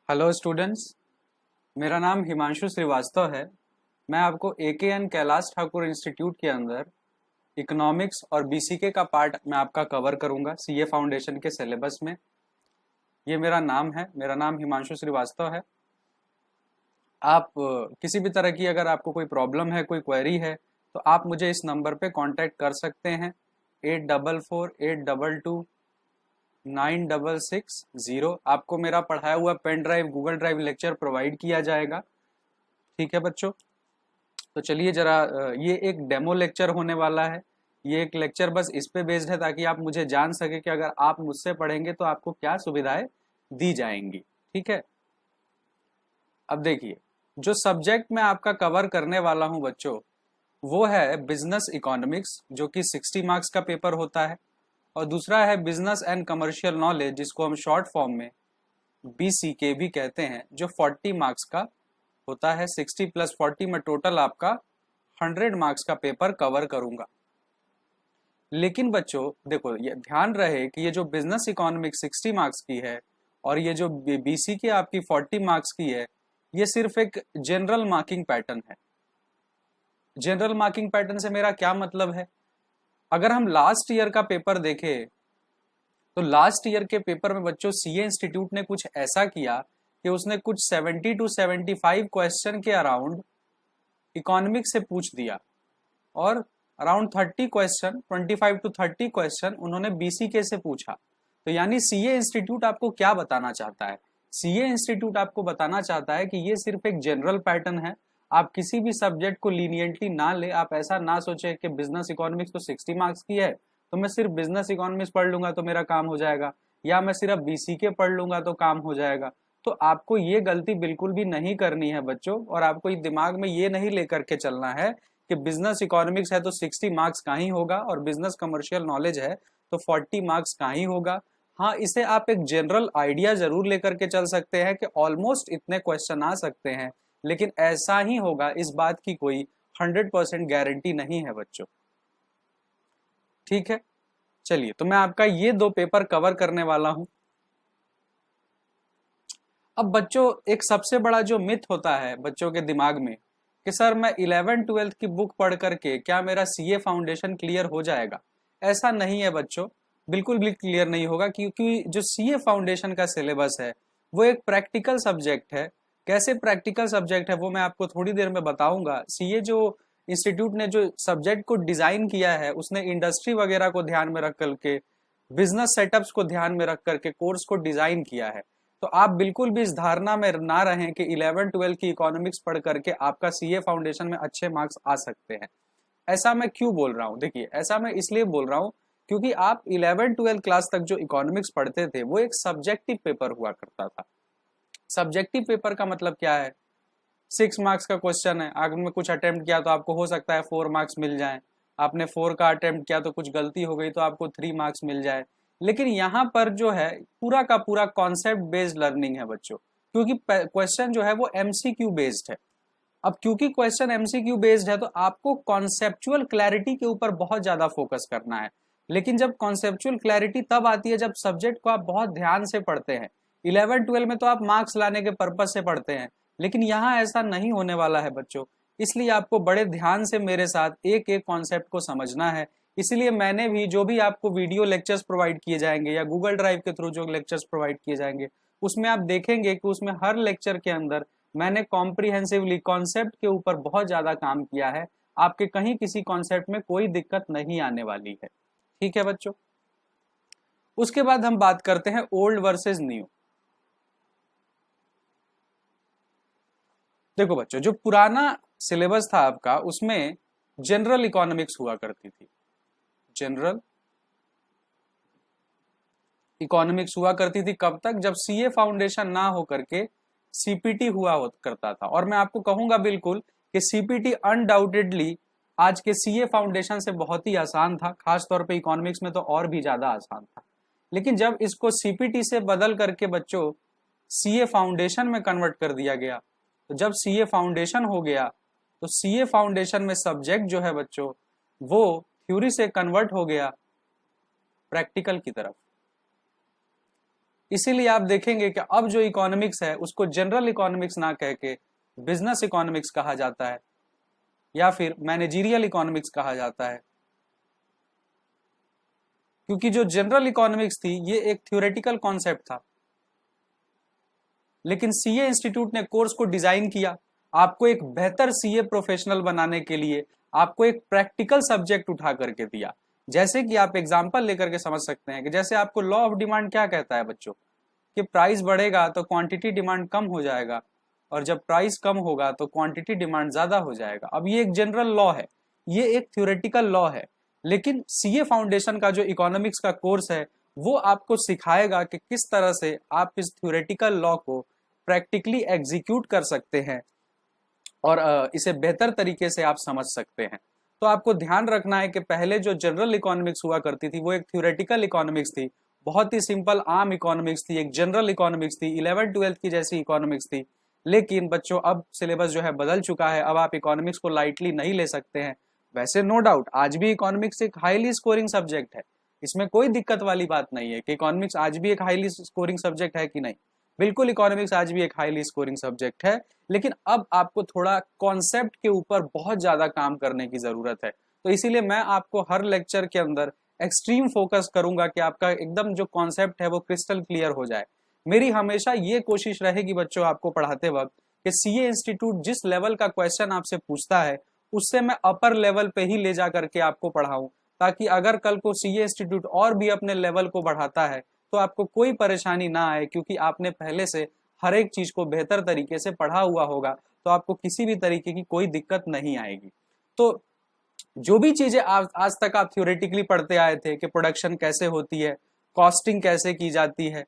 Hello students. मेरा नाम हिमांशु श्रीवास्तव है। मैं आपको एकेएन कैलाश ठाकुर इंस्टीट्यूट के अंदर इकोनॉमिक्स और बीसीके का पार्ट मैं आपका कवर करूंगा सीए फाउंडेशन के सिलेबस में। ये मेरा नाम हिमांशु श्रीवास्तव है। आप किसी भी तरह की अगर आपको कोई प्रॉब्लम है, कोई क्वेरी है, तो आप मुझे इस नंबर पे कांटेक्ट कर सकते हैं 8448229660। आपको मेरा पढ़ाया हुआ pen drive, Google drive lecture provide किया जाएगा। ठीक है बच्चों, तो चलिए जरा ये एक डेमो लेक्चर होने वाला है। ये एक लेक्चर बस इस पे बेस्ड है ताकि आप मुझे जान सके कि अगर आप मुझसे पढ़ेंगे तो आपको क्या सुविधाएं दी जाएंगी। ठीक है, अब देखिए, जो सब्जेक्ट मैं आपका कवर करने वाला हूं बच्चों, वो है बिजनेस इकोनॉमिक्स, जो कि 60 मार्क्स का पेपर होता है, और दूसरा है बिजनेस एंड कमर्शियल नॉलेज, जिसको हम शॉर्ट फॉर्म में बीसीके भी कहते हैं, जो 40 मार्क्स का होता है। 60 प्लस 40 में टोटल आपका 100 मार्क्स का पेपर कवर करूंगा। लेकिन बच्चों देखो, ये ध्यान रहे कि ये जो बिजनेस इकोनॉमिक्स 60 मार्क्स की है और ये जो बीसीके आपकी 40 मार्क्स की है, ये सिर्फ एक जनरल मार्किंग पैटर्न है। जनरल मार्किंग पैटर्न से मेरा क्या मतलब है? अगर हम लास्ट ईयर का पेपर देखें तो लास्ट ईयर के पेपर में बच्चों सीए इंस्टीट्यूट ने कुछ ऐसा किया कि उसने कुछ 70 to 75 क्वेश्चन के अराउंड इकोनॉमिक्स से पूछ दिया, और अराउंड 30 क्वेश्चन, 25 to 30 क्वेश्चन उन्होंने बीसीके से पूछा। तो यानी सीए इंस्टीट्यूट आपको क्या बताना चाहता है? सीए इंस्टीट्यूट आपको बताना चाहता है कि ये सिर्फ एक जनरल पैटर्न है। आप किसी भी सब्जेक्ट को लीनियंटली ना ले। आप ऐसा ना सोचे कि बिजनेस इकोनॉमिक्स तो 60 मार्क्स की है, तो मैं सिर्फ बिजनेस इकोनॉमिक्स पढ़ लूंगा तो मेरा काम हो जाएगा, या मैं सिर्फ बीसीके पढ़ लूंगा तो काम हो जाएगा। तो आपको ये गलती बिल्कुल भी नहीं करनी है बच्चों, और आपको दिमाग में ये नहीं लेकर के चलना है कि बिजनेस इकोनॉमिक्स है तो 60 मार्क्स का ही होगा और बिजनेस कमर्शियल नॉलेज है तो 40 मार्क्स का ही होगा। हाँ, इसे आप एक जनरल आइडिया जरूर लेकर के चल सकते हैं कि ऑलमोस्ट इतने क्वेश्चन आ सकते हैं, लेकिन ऐसा ही होगा इस बात की कोई 100% गारंटी नहीं है बच्चों। ठीक है, चलिए, तो मैं आपका ये दो पेपर कवर करने वाला हूं। अब बच्चों, एक सबसे बड़ा जो मिथ होता है बच्चों के दिमाग में कि सर मैं 11th-12th की बुक पढ़ करके क्या मेरा सीए फाउंडेशन क्लियर हो जाएगा? ऐसा नहीं है बच्चों, बिल्कुल भी क्लियर नहीं होगा, क्योंकि जो सीए फाउंडेशन का सिलेबस है वो एक प्रैक्टिकल सब्जेक्ट है। कैसे प्रैक्टिकल सब्जेक्ट है वो मैं आपको थोड़ी देर में बताऊंगा। सीए जो इंस्टीट्यूट ने जो सब्जेक्ट को डिजाइन किया है, उसने इंडस्ट्री वगैरह को ध्यान में रख करके, बिजनेस सेटअप्स को ध्यान में रख करके कोर्स को डिजाइन किया है। तो आप बिल्कुल भी इस धारणा में ना रहें कि 11-12 की इकोनॉमिक्स पढ़ करके आपका सीए फाउंडेशन में अच्छे मार्क्स आ सकते हैं। ऐसा मैं क्यों बोल रहा हूं? देखिए, ऐसा मैं इसलिए बोल रहा हूं क्योंकि आप 11-12 क्लास तक जो इकोनॉमिक्स पढ़ते थे वो एक सब्जेक्टिव पेपर हुआ करता था। सब्जेक्टिव पेपर का मतलब क्या है? 6 मार्क्स का क्वेश्चन है, आपने कुछ अटेम्प्ट किया तो आपको हो सकता है 4 मार्क्स मिल जाए। आपने 4 का अटेम्प्ट किया तो कुछ गलती हो गई तो आपको 3 मार्क्स मिल जाए। लेकिन यहाँ पर जो है पूरा का पूरा कॉन्सेप्ट बेस्ड लर्निंग है बच्चों, क्योंकि क्वेश्चन जो है वो एमसीक्यू बेस्ड है। अब क्योंकि क्वेश्चन एमसीक्यू बेस्ड है तो आपको कॉन्सेप्चुअल क्लैरिटी के ऊपर बहुत ज्यादा फोकस करना है। लेकिन जब कॉन्सेप्चुअल क्लैरिटी तब आती है जब सब्जेक्ट को आप बहुत ध्यान से पढ़ते हैं। 11-12 में तो आप मार्क्स लाने के पर्पज से पढ़ते हैं, लेकिन यहाँ ऐसा नहीं होने वाला है बच्चों। इसलिए आपको बड़े ध्यान से मेरे साथ एक एक कॉन्सेप्ट को समझना है। इसलिए मैंने भी जो भी आपको वीडियो लेक्चर्स प्रोवाइड किए जाएंगे या गूगल ड्राइव के थ्रू जो लेक्चर्स प्रोवाइड किए जाएंगे, उसमें आप देखेंगे कि उसमें हर लेक्चर के अंदर मैंने कॉम्प्रिहेंसिवली कॉन्सेप्ट के ऊपर बहुत ज्यादा काम किया है। आपके कहीं किसी कॉन्सेप्ट में कोई दिक्कत नहीं आने वाली है। ठीक है बच्चों, उसके बाद हम बात करते हैं ओल्ड वर्सेस न्यू। देखो बच्चों, जो पुराना सिलेबस था आपका उसमें जनरल इकोनॉमिक्स हुआ करती थी। जनरल इकोनॉमिक्स हुआ करती थी कब तक? जब सीए फाउंडेशन ना हो करके सीपीटी हुआ करता था। और मैं आपको कहूंगा बिल्कुल कि सीपीटी अनडाउटेडली आज के सीए फाउंडेशन से बहुत ही आसान था, खासतौर पे इकोनॉमिक्स में तो और भी ज्यादा आसान था। लेकिन जब इसको सीपीटी से बदल करके बच्चों सीए फाउंडेशन में कन्वर्ट कर दिया गया, तो जब सीए फाउंडेशन हो गया तो सीए फाउंडेशन में सब्जेक्ट जो है बच्चों वो थ्योरी से कन्वर्ट हो गया प्रैक्टिकल की तरफ। इसीलिए आप देखेंगे कि अब जो इकोनॉमिक्स है उसको जनरल इकोनॉमिक्स ना कह के बिजनेस इकोनॉमिक्स कहा जाता है या फिर मैनेजरियल इकोनॉमिक्स कहा जाता है, क्योंकि जो जनरल इकोनॉमिक्स थी ये एक थ्योरेटिकल कॉन्सेप्ट था, लेकिन सीए इंस्टीट्यूट ने कोर्स को डिजाइन किया आपको एक बेहतर सीए प्रोफेशनल बनाने के लिए, आपको एक प्रैक्टिकल सब्जेक्ट उठा करके दिया। जैसे कि आप एग्जांपल लेकर के समझ सकते हैं कि जैसे आपको लॉ ऑफ डिमांड क्या कहता है बच्चों, कि प्राइस बढ़ेगा तो क्वांटिटी डिमांड कम हो जाएगा, और जब प्राइस कम होगा तो क्वांटिटी डिमांड ज्यादा हो जाएगा। अब ये एक जनरल लॉ है, ये एक थ्योरेटिकल लॉ है, लेकिन सीए फाउंडेशन का जो इकोनॉमिक्स का कोर्स है वो आपको सिखाएगा कि किस तरह से आप इस थ्योरेटिकल लॉ को प्रैक्टिकली एग्जीक्यूट कर सकते हैं और इसे बेहतर तरीके से आप समझ सकते हैं। तो आपको ध्यान रखना है कि पहले जो जनरल इकोनॉमिक्स हुआ करती थी वो एक थ्योरेटिकल इकोनॉमिक्स थी, बहुत ही सिंपल आम इकोनॉमिक्स थी, एक जनरल इकोनॉमिक्स थी, 11-12 की जैसी इकोनॉमिक्स थी। लेकिन बच्चों अब सिलेबस जो है बदल चुका है, अब आप इकोनॉमिक्स को लाइटली नहीं ले सकते हैं। वैसे नो डाउट आज भी इकोनॉमिक्स एक हाईली स्कोरिंग सब्जेक्ट है, इसमें कोई दिक्कत वाली बात नहीं है कि इकोनॉमिक्स आज भी एक हाईली स्कोरिंग सब्जेक्ट है कि नहीं, बिल्कुल इकोनॉमिक्स आज भी एक हाईली स्कोरिंग सब्जेक्ट है, लेकिन अब आपको थोड़ा कॉन्सेप्ट के ऊपर बहुत ज्यादा काम करने की जरूरत है। तो इसीलिए मैं आपको हर लेक्चर के अंदर एक्सट्रीम फोकस करूंगा कि आपका एकदम जो कॉन्सेप्ट है वो क्रिस्टल क्लियर हो जाए। मेरी हमेशा ये कोशिश रहेगी बच्चों आपको पढ़ाते वक्त कि सीए इंस्टीट्यूट जिस लेवल का क्वेश्चन आपसे पूछता है उससे मैं अपर लेवल पे ही ले जा करके आपको पढ़ाऊं, ताकि अगर कल को सीए इंस्टीट्यूट और भी अपने लेवल को बढ़ाता है तो आपको कोई परेशानी ना आए, क्योंकि आपने पहले से हर एक चीज को बेहतर तरीके से पढ़ा हुआ होगा, तो आपको किसी भी तरीके की कोई दिक्कत नहीं आएगी। तो जो भी चीजें आज तक आप थ्योरेटिकली पढ़ते आए थे कि प्रोडक्शन कैसे होती है, कॉस्टिंग कैसे की जाती है,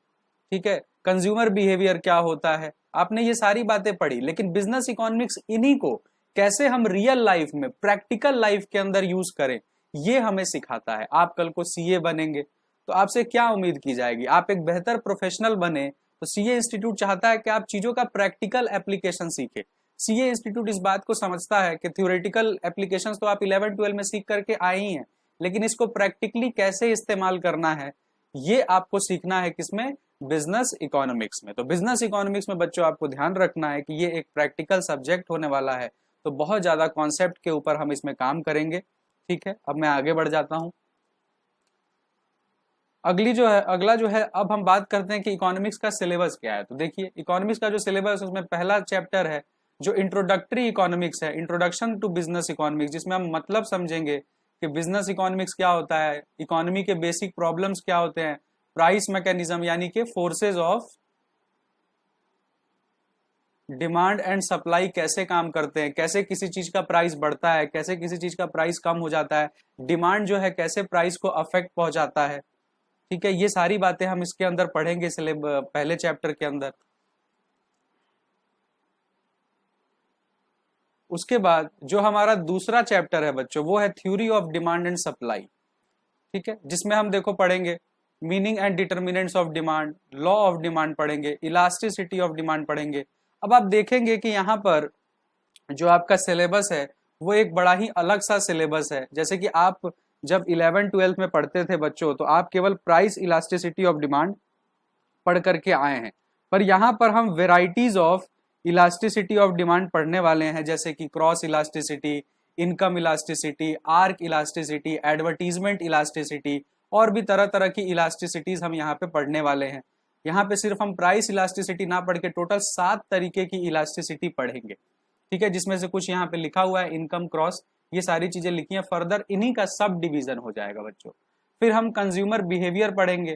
ठीक है, कंज्यूमर बिहेवियर क्या होता है, आपने ये सारी बातें पढ़ी, लेकिन बिजनेस इकोनॉमिक्स इन्हीं को कैसे हम रियल लाइफ में प्रैक्टिकल लाइफ के अंदर यूज करें ये हमें सिखाता है। आप कल को सीए बनेंगे तो आपसे क्या उम्मीद की जाएगी, आप एक बेहतर प्रोफेशनल बने, तो सीए इंस्टीट्यूट चाहता है कि आप चीजों का प्रैक्टिकल एप्लीकेशन सीखे। सीए इंस्टीट्यूट इस बात को समझता है कि थ्योरेटिकल एप्लीकेशंस तो आप 11-12 में सीख करके आए ही हैं, लेकिन इसको प्रैक्टिकली कैसे इस्तेमाल करना है ये आपको सीखना है किसमें, बिजनेस इकोनॉमिक्स में। तो बिजनेस इकोनॉमिक्स में बच्चों आपको ध्यान रखना है कि ये एक प्रैक्टिकल सब्जेक्ट होने वाला है, तो बहुत ज्यादा कॉन्सेप्ट के ऊपर हम इसमें काम करेंगे। ठीक है, अब मैं आगे बढ़ जाता हूं। अगला जो है अब हम बात करते हैं कि इकोनॉमिक्स का सिलेबस क्या है। तो देखिए इकोनॉमिक्स का जो सिलेबस है उसमें पहला चैप्टर है जो इंट्रोडक्टरी इकोनॉमिक्स है, इंट्रोडक्शन टू बिजनेस इकोनॉमिक्स, जिसमें हम मतलब समझेंगे कि बिजनेस इकोनॉमिक्स क्या होता है, इकोनॉमी के बेसिक प्रॉब्लम्स क्या होते हैं, प्राइस मैकेनिज्म यानी कि forces of demand and supply कैसे काम करते हैं, कैसे किसी चीज का प्राइस बढ़ता है, कैसे किसी चीज का प्राइस कम हो जाता है, डिमांड जो है कैसे प्राइस को अफेक्ट पहुंचाता है। ठीक है, ये सारी बातें हम इसके अंदर पढ़ेंगे पहले चैप्टर के अंदर। उसके बाद जो हमारा दूसरा चैप्टर है बच्चों वो है theory of demand and supply. ठीक है, जिसमें हम देखो पढ़ेंगे meaning and determinants of demand, law of demand पढ़ेंगे, इलास्टिसिटी ऑफ डिमांड पढ़ेंगे। अब आप देखेंगे कि यहाँ पर जो आपका सिलेबस है वो एक बड़ा ही अलग सा सिलेबस है। जैसे कि आप जब 11-12 में पढ़ते थे बच्चों तो आप केवल प्राइस इलास्टिसिटी ऑफ डिमांड पढ़ करके आए हैं, पर यहाँ पर हम varieties of elasticity of demand पढ़ने वाले हैं, जैसे कि cross elasticity, income elasticity, arc elasticity, advertisement elasticity, और भी तरह तरह की इलास्टिसिटीज हम यहाँ पे पढ़ने वाले हैं। यहाँ पे सिर्फ हम प्राइस इलास्टिसिटी ना पढ़ के टोटल 7 तरीके की इलास्टिसिटी पढ़ेंगे। ठीक है, जिसमें से कुछ यहाँ पे लिखा हुआ है इनकम, क्रॉस, ये सारी चीजें लिखी हैं, फर्दर इन्हीं का सब डिवीजन हो जाएगा बच्चों। फिर हम कंज्यूमर बिहेवियर पढ़ेंगे,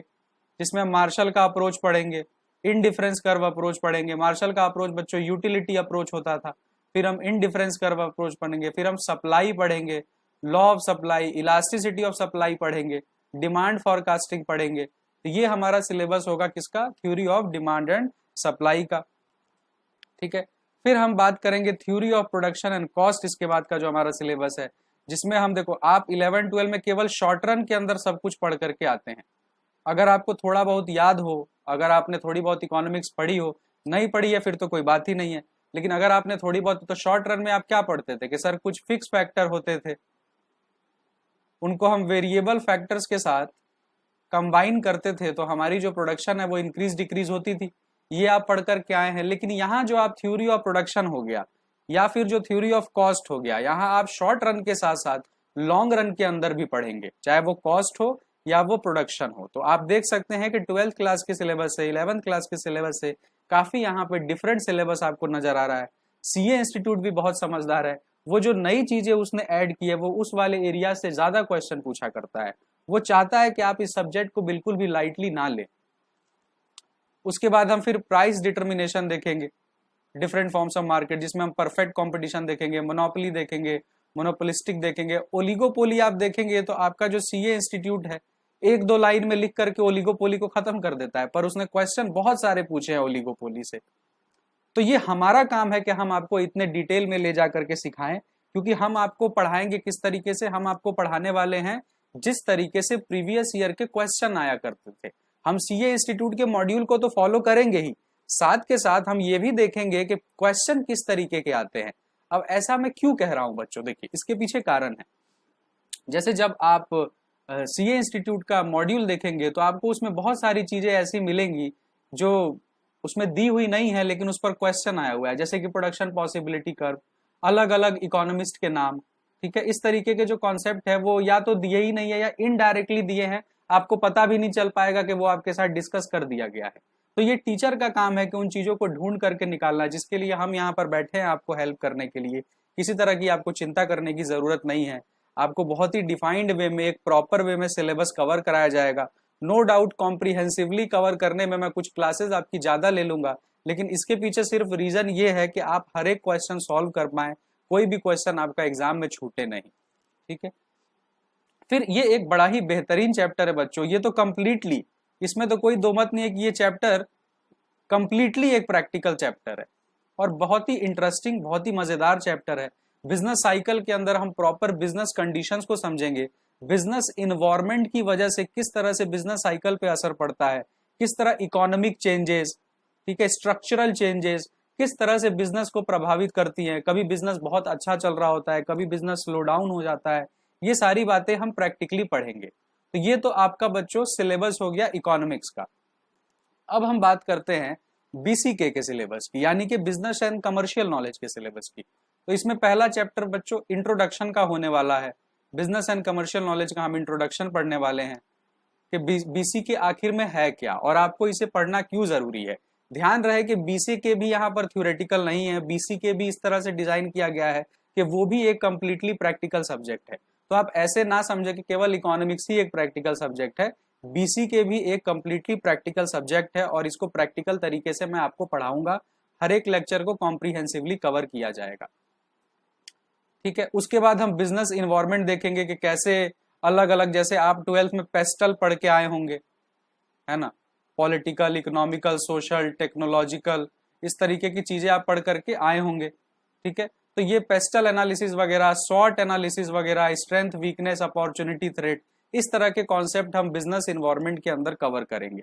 जिसमें हम मार्शल का अप्रोच पढ़ेंगे, इनडिफरेंस कर्व अप्रोच पढ़ेंगे। मार्शल का अप्रोच बच्चों यूटिलिटी अप्रोच होता था, फिर हम इनडिफरेंस कर्व अप्रोच पढ़ेंगे, फिर हम सप्लाई पढ़ेंगे, law of supply, elasticity of supply पढ़ेंगे, डिमांड फॉरकास्टिंग पढ़ेंगे। तो ये हमारा सिलेबस होगा किसका, theory of demand and supply का। ठीक है, फिर हम बात करेंगे theory of production and cost, इसके बाद का जो हमारा सिलेबस है, जिसमें हम देखो आप 11-12 में केवल शॉर्ट रन के अंदर सब कुछ पढ़ करके आते हैं। अगर आपको थोड़ा बहुत याद हो, अगर आपने थोड़ी बहुत इकोनॉमिक्स पढ़ी हो, नहीं पढ़ी है फिर तो कोई बात ही नहीं है, लेकिन अगर आपने थोड़ी बहुत, तो शॉर्ट रन में आप क्या पढ़ते थे कि सर कुछ फिक्स फैक्टर होते थे, उनको हम वेरिएबल फैक्टर्स के साथ कंबाइन करते थे तो हमारी जो प्रोडक्शन है वो इंक्रीज डिक्रीज होती थी, ये आप पढ़ कर के आए हैं। लेकिन यहाँ जो आप थ्योरी ऑफ प्रोडक्शन हो गया या फिर जो थ्योरी ऑफ कॉस्ट हो गया, यहाँ आप शॉर्ट रन के साथ साथ लॉन्ग रन के अंदर भी पढ़ेंगे, चाहे वो कॉस्ट हो या वो प्रोडक्शन हो। तो आप देख सकते हैं कि 12th क्लास के सिलेबस से 11th क्लास के सिलेबस से काफी यहाँ पे डिफरेंट सिलेबस आपको नजर आ रहा है। सीए इंस्टीट्यूट भी बहुत समझदार है, वो जो नई चीजें उसने ऐड की है वो उस वाले एरिया से ज्यादा क्वेश्चन पूछा करता है। वो चाहता है कि आप इस सब्जेक्ट को बिल्कुल भी लाइटली ना लें। उसके बाद हम फिर प्राइस डिटर्मिनेशन देखेंगे, डिफरेंट फॉर्म्स ऑफ मार्केट, जिसमें हम परफेक्ट कंपटीशन देखेंगे, मोनोपोली देखेंगे, मोनोपोलिस्टिक देखेंगे, ओलिगोपोली आप देखेंगे तो आपका जो सीए इंस्टीट्यूट है एक दो लाइन में लिख करके ओलिगोपोली को खत्म कर देता है, पर उसने क्वेश्चन बहुत सारे पूछे हैं ओलिगोपोली से। तो ये हमारा काम है कि हम आपको इतने डिटेल में ले जा करके सिखाएं, क्योंकि हम आपको पढ़ाएंगे किस तरीके से, हम आपको पढ़ाने वाले हैं जिस तरीके से प्रीवियस ईयर के क्वेश्चन आया करते थे। हम सीए इंस्टीट्यूट के मॉड्यूल को तो फॉलो करेंगे ही, साथ के साथ हम ये भी देखेंगे कि क्वेश्चन किस तरीके के आते हैं। अब ऐसा मैं क्यों कह रहा हूं बच्चों, देखिए इसके पीछे कारण है। जैसे जब आप सीए इंस्टीट्यूट का मॉड्यूल देखेंगे तो आपको उसमें बहुत सारी चीजें ऐसी मिलेंगी जो उसमें दी हुई नहीं है लेकिन उस पर क्वेश्चन आया हुआ है, जैसे कि प्रोडक्शन पॉसिबिलिटी कर्व, अलग अलग इकोनॉमिस्ट के नाम, ठीक है। इस तरीके के जो कॉन्सेप्ट है वो या तो दिए ही नहीं है या इनडायरेक्टली दिए हैं, आपको पता भी नहीं चल पाएगा कि वो आपके साथ डिस्कस कर दिया गया है। तो ये टीचर का काम है कि उन चीजों को ढूंढ करके निकालना, जिसके लिए हम यहाँ पर बैठे हैं आपको हेल्प करने के लिए। किसी तरह की आपको चिंता करने की जरूरत नहीं है, आपको बहुत ही डिफाइंड वे में, एक प्रॉपर वे में सिलेबस कवर कराया जाएगा। नो डाउट कॉम्प्रिहेंसिवली कवर करने में मैं कुछ क्लासेस आपकी ज्यादा ले लूंगा, लेकिन इसके पीछे सिर्फ रीजन ये है कि आप हर एक क्वेश्चन सॉल्व कर पाए, कोई भी क्वेश्चन आपका एग्जाम में छूटे नहीं, ठीक है। फिर ये एक बड़ा ही बेहतरीन चैप्टर है बच्चों, ये तो कंप्लीटली, इसमें तो कोई दो मत नहीं है कि ये चैप्टर कंप्लीटली एक प्रैक्टिकल चैप्टर है और बहुत ही इंटरेस्टिंग, बहुत ही मजेदार चैप्टर है। बिजनेस साइकिल के अंदर हम प्रॉपर बिजनेस कंडीशंस को समझेंगे, बिजनेस इन्वायरमेंट की वजह से किस तरह से बिजनेस साइकिल पे असर पड़ता है, किस तरह इकोनॉमिक चेंजेस, ठीक है, स्ट्रक्चरल चेंजेस किस तरह से बिजनेस को प्रभावित करती हैं। कभी बिजनेस बहुत अच्छा चल रहा होता है, कभी बिजनेस स्लो डाउन हो जाता है, ये सारी बातें हम प्रैक्टिकली पढ़ेंगे। तो ये तो आपका बच्चों सिलेबस हो गया इकोनॉमिक्स का। अब हम बात करते हैं बीसीके के सिलेबस की, यानी कि बिजनेस एंड कमर्शियल नॉलेज के सिलेबस की। तो इसमें पहला चैप्टर बच्चों इंट्रोडक्शन का होने वाला है, बिजनेस एंड कमर्शियल नॉलेज का हम इंट्रोडक्शन पढ़ने वाले हैं कि बीसीके आखिर में है क्या और आपको इसे पढ़ना क्यों जरूरी है। ध्यान रहे कि बीसीके भी यहाँ पर थ्योरेटिकल नहीं है, बीसीके भी इस तरह से डिजाइन किया गया है कि वो भी एक कंप्लीटली प्रैक्टिकल सब्जेक्ट है। तो आप ऐसे ना समझे कि केवल इकोनॉमिक्स ही एक प्रैक्टिकल सब्जेक्ट है, बीसीके भी एक कंप्लीटली प्रैक्टिकल सब्जेक्ट है और इसको प्रैक्टिकल तरीके से मैं आपको पढ़ाऊंगा, हर एक लेक्चर को कॉम्प्रिहेंसिवली कवर किया जाएगा, ठीक है। उसके बाद हम बिजनेस इन्वायरमेंट देखेंगे कि कैसे अलग अलग, जैसे आप 12th में पेस्टल पढ़ के आए होंगे, है ना, पॉलिटिकल, इकोनॉमिकल, सोशल, टेक्नोलॉजिकल, इस तरीके की चीजें आप पढ़ करके आए होंगे, ठीक है। तो ये पेस्टल एनालिसिस वगैरह, शॉर्ट एनालिसिस वगैरह, स्ट्रेंथ, वीकनेस, अपॉर्चुनिटी, थ्रेट, इस तरह के कॉन्सेप्ट हम बिजनेस इन्वायरमेंट के अंदर कवर करेंगे।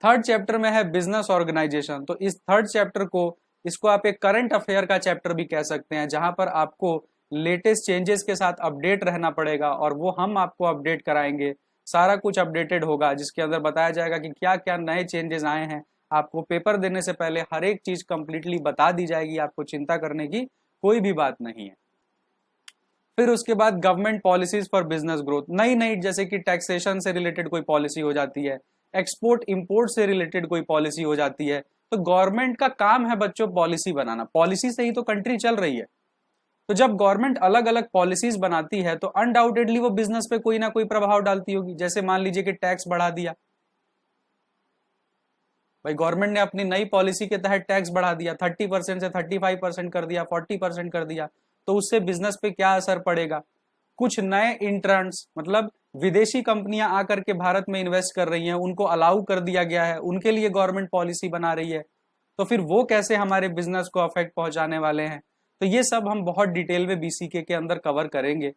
थर्ड चैप्टर में है बिजनेस ऑर्गेनाइजेशन। तो इस थर्ड चैप्टर को, इसको आप एक करंट अफेयर का चैप्टर भी कह सकते हैं, जहां पर आपको लेटेस्ट चेंजेस के साथ अपडेट रहना पड़ेगा और वो हम आपको अपडेट कराएंगे। सारा कुछ अपडेटेड होगा, जिसके अंदर बताया जाएगा कि क्या क्या नए चेंजेस आए हैं। आपको पेपर देने से पहले हर एक चीज कंप्लीटली बता दी जाएगी, आपको चिंता करने की कोई भी बात नहीं है। फिर उसके बाद government policies for business growth, नई नई, जैसे कि टैक्सेशन से रिलेटेड कोई पॉलिसी हो जाती है, एक्सपोर्ट इंपोर्ट से रिलेटेड कोई पॉलिसी हो जाती है। तो गवर्नमेंट का काम है बच्चों पॉलिसी बनाना, पॉलिसी से ही तो कंट्री चल रही है। तो जब गवर्नमेंट अलग अलग पॉलिसीज बनाती है तो अनडाउटेडली वो बिजनेस पे कोई ना कोई प्रभाव डालती होगी। जैसे मान लीजिए कि टैक्स बढ़ा दिया, भाई गवर्नमेंट ने अपनी नई पॉलिसी के तहत टैक्स बढ़ा दिया, 30% से 35% कर दिया, 40% कर दिया, तो उससे बिजनेस पे क्या असर पड़ेगा। कुछ नए इंट्रेंट्स, मतलब विदेशी कंपनियां आकर के भारत में इन्वेस्ट कर रही हैं, उनको अलाउ कर दिया गया है, उनके लिए गवर्नमेंट पॉलिसी बना रही है, तो फिर वो कैसे हमारे बिजनेस को अफेक्ट पहुंचाने वाले हैं। तो ये सब हम बहुत डिटेल में बीसीके के अंदर कवर करेंगे।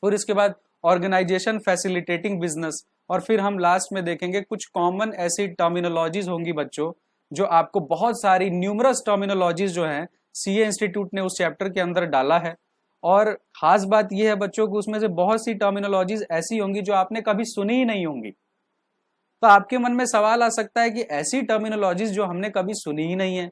फिर इसके बाद ऑर्गेनाइजेशन फैसिलिटेटिंग बिजनेस, और फिर हम लास्ट में देखेंगे कुछ कॉमन ऐसी टर्मिनोलॉजीज होंगी बच्चों, जो आपको बहुत सारी न्यूमरस टर्मिनोलॉजीज जो हैं सीए इंस्टीट्यूट ने उस चैप्टर के अंदर डाला है, और खास बात यह है बच्चों कि उसमें से बहुत सी टर्मिनोलॉजीज ऐसी होंगी जो आपने कभी सुनी ही नहीं होंगी। तो आपके मन में सवाल आ सकता है कि ऐसी टर्मिनोलॉजीज जो हमने कभी सुनी ही नहीं है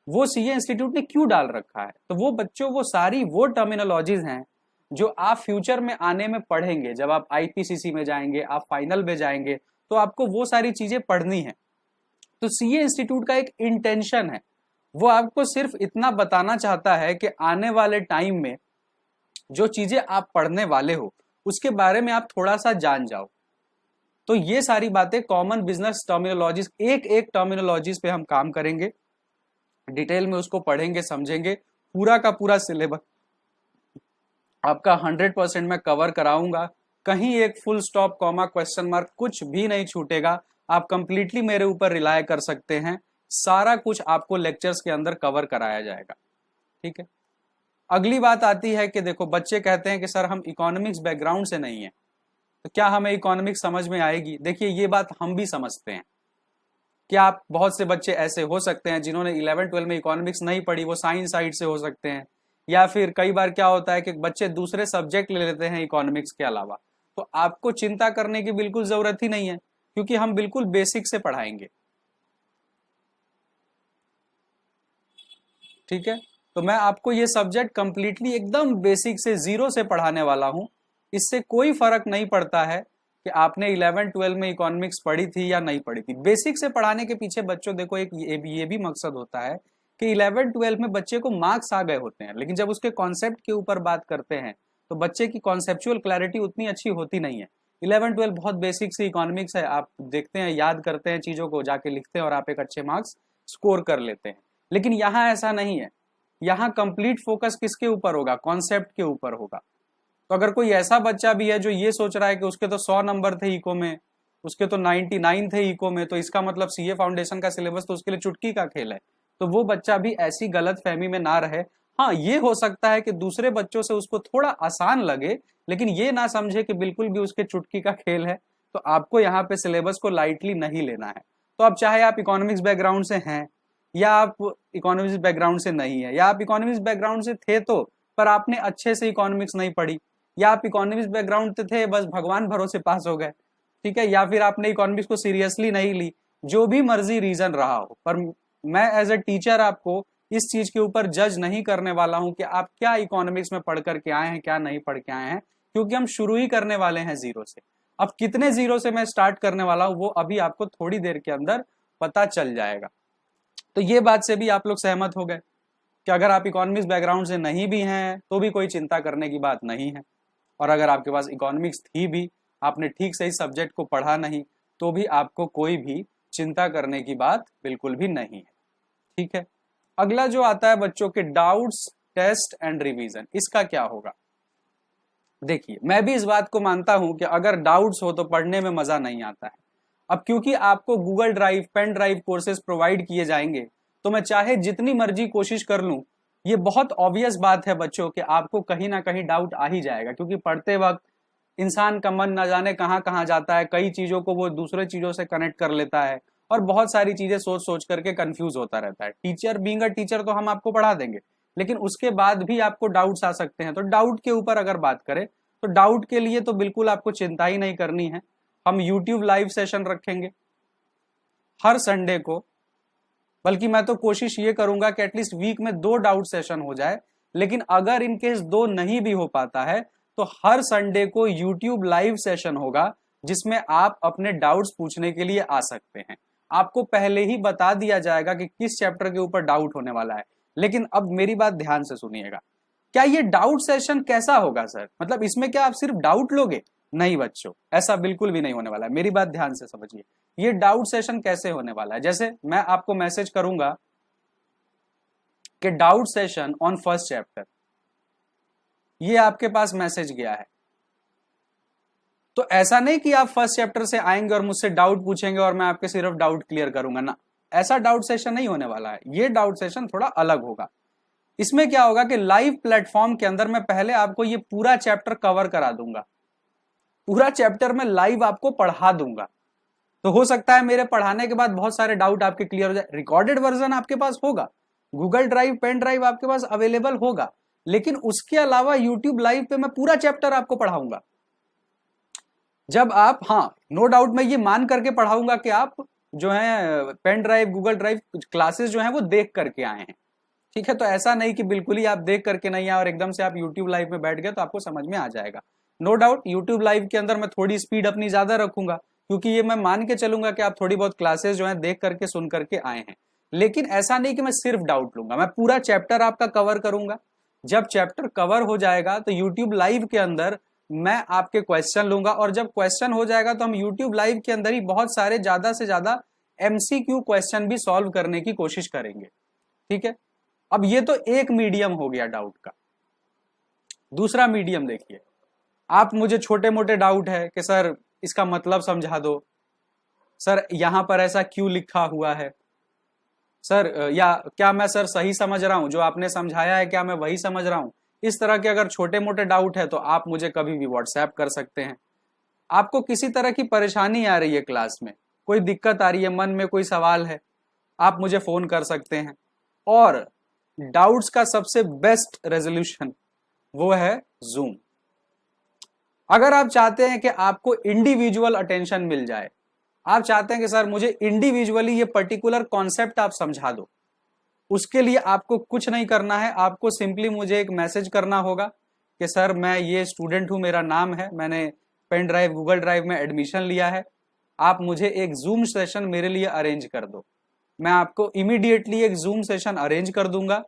वो सीए इंस्टीट्यूट ने क्यों डाल रखा है। तो वो बच्चों वो सारी वो टर्मिनोलॉजीज हैं जो आप फ्यूचर में आने में पढ़ेंगे। जब आप आईपीसीसी में जाएंगे, आप फाइनल में जाएंगे, तो आपको वो सारी चीजें पढ़नी है। तो सीए इंस्टीट्यूट का एक इंटेंशन है, वो आपको सिर्फ इतना बताना चाहता है कि आने वाले टाइम में जो चीजें आप पढ़ने वाले हो उसके बारे में आप थोड़ा सा जान जाओ। तो ये सारी बातें कॉमन बिजनेस टर्मिनोलॉजीज, एक एक टर्मिनोलॉजीज पे हम काम करेंगे, डिटेल में उसको पढ़ेंगे, समझेंगे। पूरा का पूरा सिलेबस आपका 100% मैं कवर कराऊंगा। कहीं एक full stop, comma, question mark कुछ भी नहीं छूटेगा। आप कंप्लीटली मेरे ऊपर रिलाय कर सकते हैं, सारा कुछ आपको लेक्चर्स के अंदर कवर कराया जाएगा। ठीक है। अगली बात आती है कि देखो बच्चे कहते हैं कि सर हम इकोनॉमिक्स बैकग्राउंड से नहीं है, तो क्या हमें इकोनॉमिक्स समझ में आएगी। देखिए ये बात हम भी समझते हैं कि आप बहुत से बच्चे ऐसे हो सकते हैं जिन्होंने 11-12 में इकोनॉमिक्स नहीं पढ़ी, वो साइंस साइड से हो सकते हैं, या फिर कई बार क्या होता है कि बच्चे दूसरे सब्जेक्ट ले लेते हैं इकोनॉमिक्स के अलावा। तो आपको चिंता करने की बिल्कुल जरूरत ही नहीं है, क्योंकि हम बिल्कुल बेसिक से पढ़ाएंगे। ठीक है। तो मैं आपको ये सब्जेक्ट कंप्लीटली एकदम बेसिक से, जीरो से पढ़ाने वाला हूं। इससे कोई फर्क नहीं पड़ता है कि आपने 11-12 में इकोनॉमिक्स पढ़ी थी या नहीं पढ़ी थी। बेसिक से पढ़ाने के पीछे बच्चों देखो एक ये भी मकसद होता है कि 11-12 में बच्चे को मार्क्स आ गए होते हैं, लेकिन जब उसके कॉन्सेप्ट के ऊपर बात करते हैं तो बच्चे की कॉन्सेप्चुअल क्लैरिटी उतनी अच्छी होती नहीं है। 11-12 बहुत बेसिक से इकोनॉमिक्स है, आप देखते हैं, याद करते हैं चीजों को, जाके लिखते हैं और आप एक अच्छे मार्क्स स्कोर कर लेते हैं। लेकिन यहाँ ऐसा नहीं है, यहाँ कंप्लीट फोकस किसके ऊपर होगा, कॉन्सेप्ट के ऊपर होगा। तो अगर कोई ऐसा बच्चा भी है जो ये सोच रहा है कि उसके तो 100 नंबर थे इको में, उसके तो 99 थे इको में, तो इसका मतलब सीए फाउंडेशन का सिलेबस तो उसके लिए चुटकी का खेल है, तो वो बच्चा भी ऐसी गलत फहमी में ना रहे। हाँ, ये हो सकता है कि दूसरे बच्चों से उसको थोड़ा आसान लगे, लेकिन ये ना समझे कि बिल्कुल भी उसके चुटकी का खेल है। तो आपको यहाँ पे सिलेबस को लाइटली नहीं लेना है। तो अब चाहे आप इकोनॉमिक्स बैकग्राउंड से हैं, या आप इकोनॉमिक्स बैकग्राउंड से नहीं है, या आप इकोनॉमिक्स बैकग्राउंड से थे तो पर आपने अच्छे से इकोनॉमिक्स नहीं पढ़ी, या आप इकोनॉमिक्स बैकग्राउंड से थे बस भगवान भरोसे पास हो गए, ठीक है, या फिर आपने इकोनॉमिक्स को सीरियसली नहीं ली, जो भी मर्जी रीजन रहा हो, पर मैं एज ए टीचर आपको इस चीज के ऊपर जज नहीं करने वाला हूं कि आप क्या इकोनॉमिक्स में पढ़ करके आए हैं, क्या नहीं पढ़ के आए हैं, क्योंकि हम शुरू ही करने वाले हैं जीरो से। अब कितने जीरो से मैं स्टार्ट करने वाला हूं वो अभी आपको थोड़ी देर के अंदर पता चल जाएगा। तो ये बात से भी आप लोग सहमत हो गए कि अगर आप इकोनॉमिक्स बैकग्राउंड से नहीं भी हैं तो भी कोई चिंता करने की बात नहीं है, और अगर आपके पास इकोनॉमिक्स थी भी, आपने ठीक से इस सब्जेक्ट को पढ़ा नहीं, तो भी आपको कोई भी चिंता करने की बात बिल्कुल भी नहीं है। ठीक है। अगला जो आता है बच्चों के डाउट्स, टेस्ट एंड रिवीजन, इसका क्या होगा। देखिए मैं भी इस बात को मानता हूं कि अगर डाउट्स हो तो पढ़ने में मजा नहीं आता है। अब क्योंकि आपको Google drive, pen drive courses provide किए जाएंगे, तो मैं चाहे जितनी मर्जी कोशिश कर लूं, ये बहुत ऑब्वियस बात है बच्चों कि आपको कहीं ना कहीं डाउट आ ही जाएगा, क्योंकि पढ़ते वक्त इंसान का मन ना जाने कहां कहां जाता है, कई चीजों को वो दूसरे चीजों से कनेक्ट कर लेता है और बहुत सारी चीजें सोच सोच करके कंफ्यूज होता रहता है। टीचर बीइंग अ टीचर तो हम आपको पढ़ा देंगे, लेकिन उसके बाद भी आपको डाउट्स आ सकते हैं। तो डाउट के ऊपर अगर बात करें तो डाउट के लिए तो बिल्कुल आपको चिंता ही नहीं करनी है। हम यूट्यूब लाइव सेशन रखेंगे हर संडे को, बल्कि मैं तो कोशिश ये करूंगा कि एटलीस्ट वीक में 2 डाउट सेशन हो जाए, लेकिन अगर इन केस 2 नहीं भी हो पाता है तो हर संडे को यूट्यूब लाइव सेशन होगा जिसमें आप अपने डाउट्स पूछने के लिए आ सकते हैं। आपको पहले ही बता दिया जाएगा कि किस चैप्टर के ऊपर डाउट होने वाला है। लेकिन अब मेरी बात ध्यान से सुनिएगा, क्या ये डाउट सेशन कैसा होगा सर, मतलब इसमें क्या आप सिर्फ डाउट लोगे? नहीं बच्चों, ऐसा बिल्कुल भी नहीं होने वाला है। मेरी बात ध्यान से समझिए, ये डाउट सेशन कैसे होने वाला है। जैसे मैं आपको मैसेज करूंगा कि doubt session on first chapter, ये आपके पास मैसेज गया है, तो ऐसा नहीं कि आप फर्स्ट चैप्टर से आएंगे और मुझसे डाउट पूछेंगे और मैं आपके सिर्फ डाउट क्लियर करूंगा ना, ऐसा डाउट सेशन नहीं होने वाला है। ये डाउट सेशन थोड़ा अलग होगा। इसमें क्या होगा कि लाइव प्लेटफॉर्म के अंदर मैं पहले आपको ये पूरा चैप्टर कवर करा दूंगा, पूरा चैप्टर में लाइव आपको पढ़ा दूंगा। तो हो सकता है मेरे पढ़ाने के बाद बहुत सारे डाउट आपके क्लियर हो जाए। रिकॉर्डेड वर्जन आपके पास होगा, गूगल ड्राइव, पेन ड्राइव आपके पास अवेलेबल होगा, लेकिन उसके अलावा यूट्यूब लाइव पे मैं पूरा चैप्टर आपको पढ़ाऊंगा। जब आप, हाँ नो डाउट मैं ये मान करके पढ़ाऊंगा कि आप जो है pen drive, Google drive classes जो है वो देख करके आए हैं, ठीक है। तो ऐसा नहीं कि बिल्कुल ही आप देख करके नहीं आए और एकदम से आप यूट्यूब लाइव में बैठ गए तो आपको समझ में आ जाएगा। नो डाउट यूट्यूब लाइव के अंदर मैं थोड़ी स्पीड अपनी ज्यादा रखूंगा, क्योंकि ये मैं मान के चलूंगा कि आप थोड़ी बहुत क्लासेस जो है देख करके सुन करके आए हैं। लेकिन ऐसा नहीं कि मैं सिर्फ डाउट लूंगा, मैं पूरा चैप्टर आपका कवर करूंगा। जब चैप्टर कवर हो जाएगा तो यूट्यूब लाइव के अंदर मैं आपके क्वेश्चन लूंगा, और जब क्वेश्चन हो जाएगा तो हम यूट्यूब लाइव के अंदर ही बहुत सारे ज्यादा से ज्यादा एमसीक्यू क्वेश्चन भी सॉल्व करने की कोशिश करेंगे, ठीक है। अब ये तो एक मीडियम हो गया डाउट का। दूसरा मीडियम देखिए, आप मुझे छोटे मोटे डाउट है कि सर इसका मतलब समझा दो, सर यहां पर ऐसा क्यों लिखा हुआ है, सर या क्या मैं सर सही समझ रहा हूं, जो आपने समझाया है क्या मैं वही समझ रहा हूं। इस तरह के अगर छोटे मोटे डाउट है तो आप मुझे कभी भी व्हाट्सएप कर सकते हैं। आपको किसी तरह की परेशानी आ रही है क्लास में, कोई दिक्कत आ रही है, मन में कोई सवाल है, आप मुझे फोन कर सकते हैं। और डाउट्स का सबसे बेस्ट रेजोल्यूशन वो है जूम। अगर आप चाहते हैं कि आपको इंडिविजुअल अटेंशन मिल जाए, आप चाहते हैं कि सर मुझे इंडिविजुअली ये पर्टिकुलर कॉन्सेप्ट आप समझा दो, उसके लिए आपको कुछ नहीं करना है, आपको सिंपली मुझे एक मैसेज करना होगा कि सर मैं ये स्टूडेंट हूं, मेरा नाम है, मैंने पेन ड्राइव गूगल ड्राइव में एडमिशन लिया है, आप मुझे एक जूम सेशन मेरे लिए अरेंज कर दो। मैं आपको इमीडिएटली एक जूम सेशन अरेंज कर दूंगा।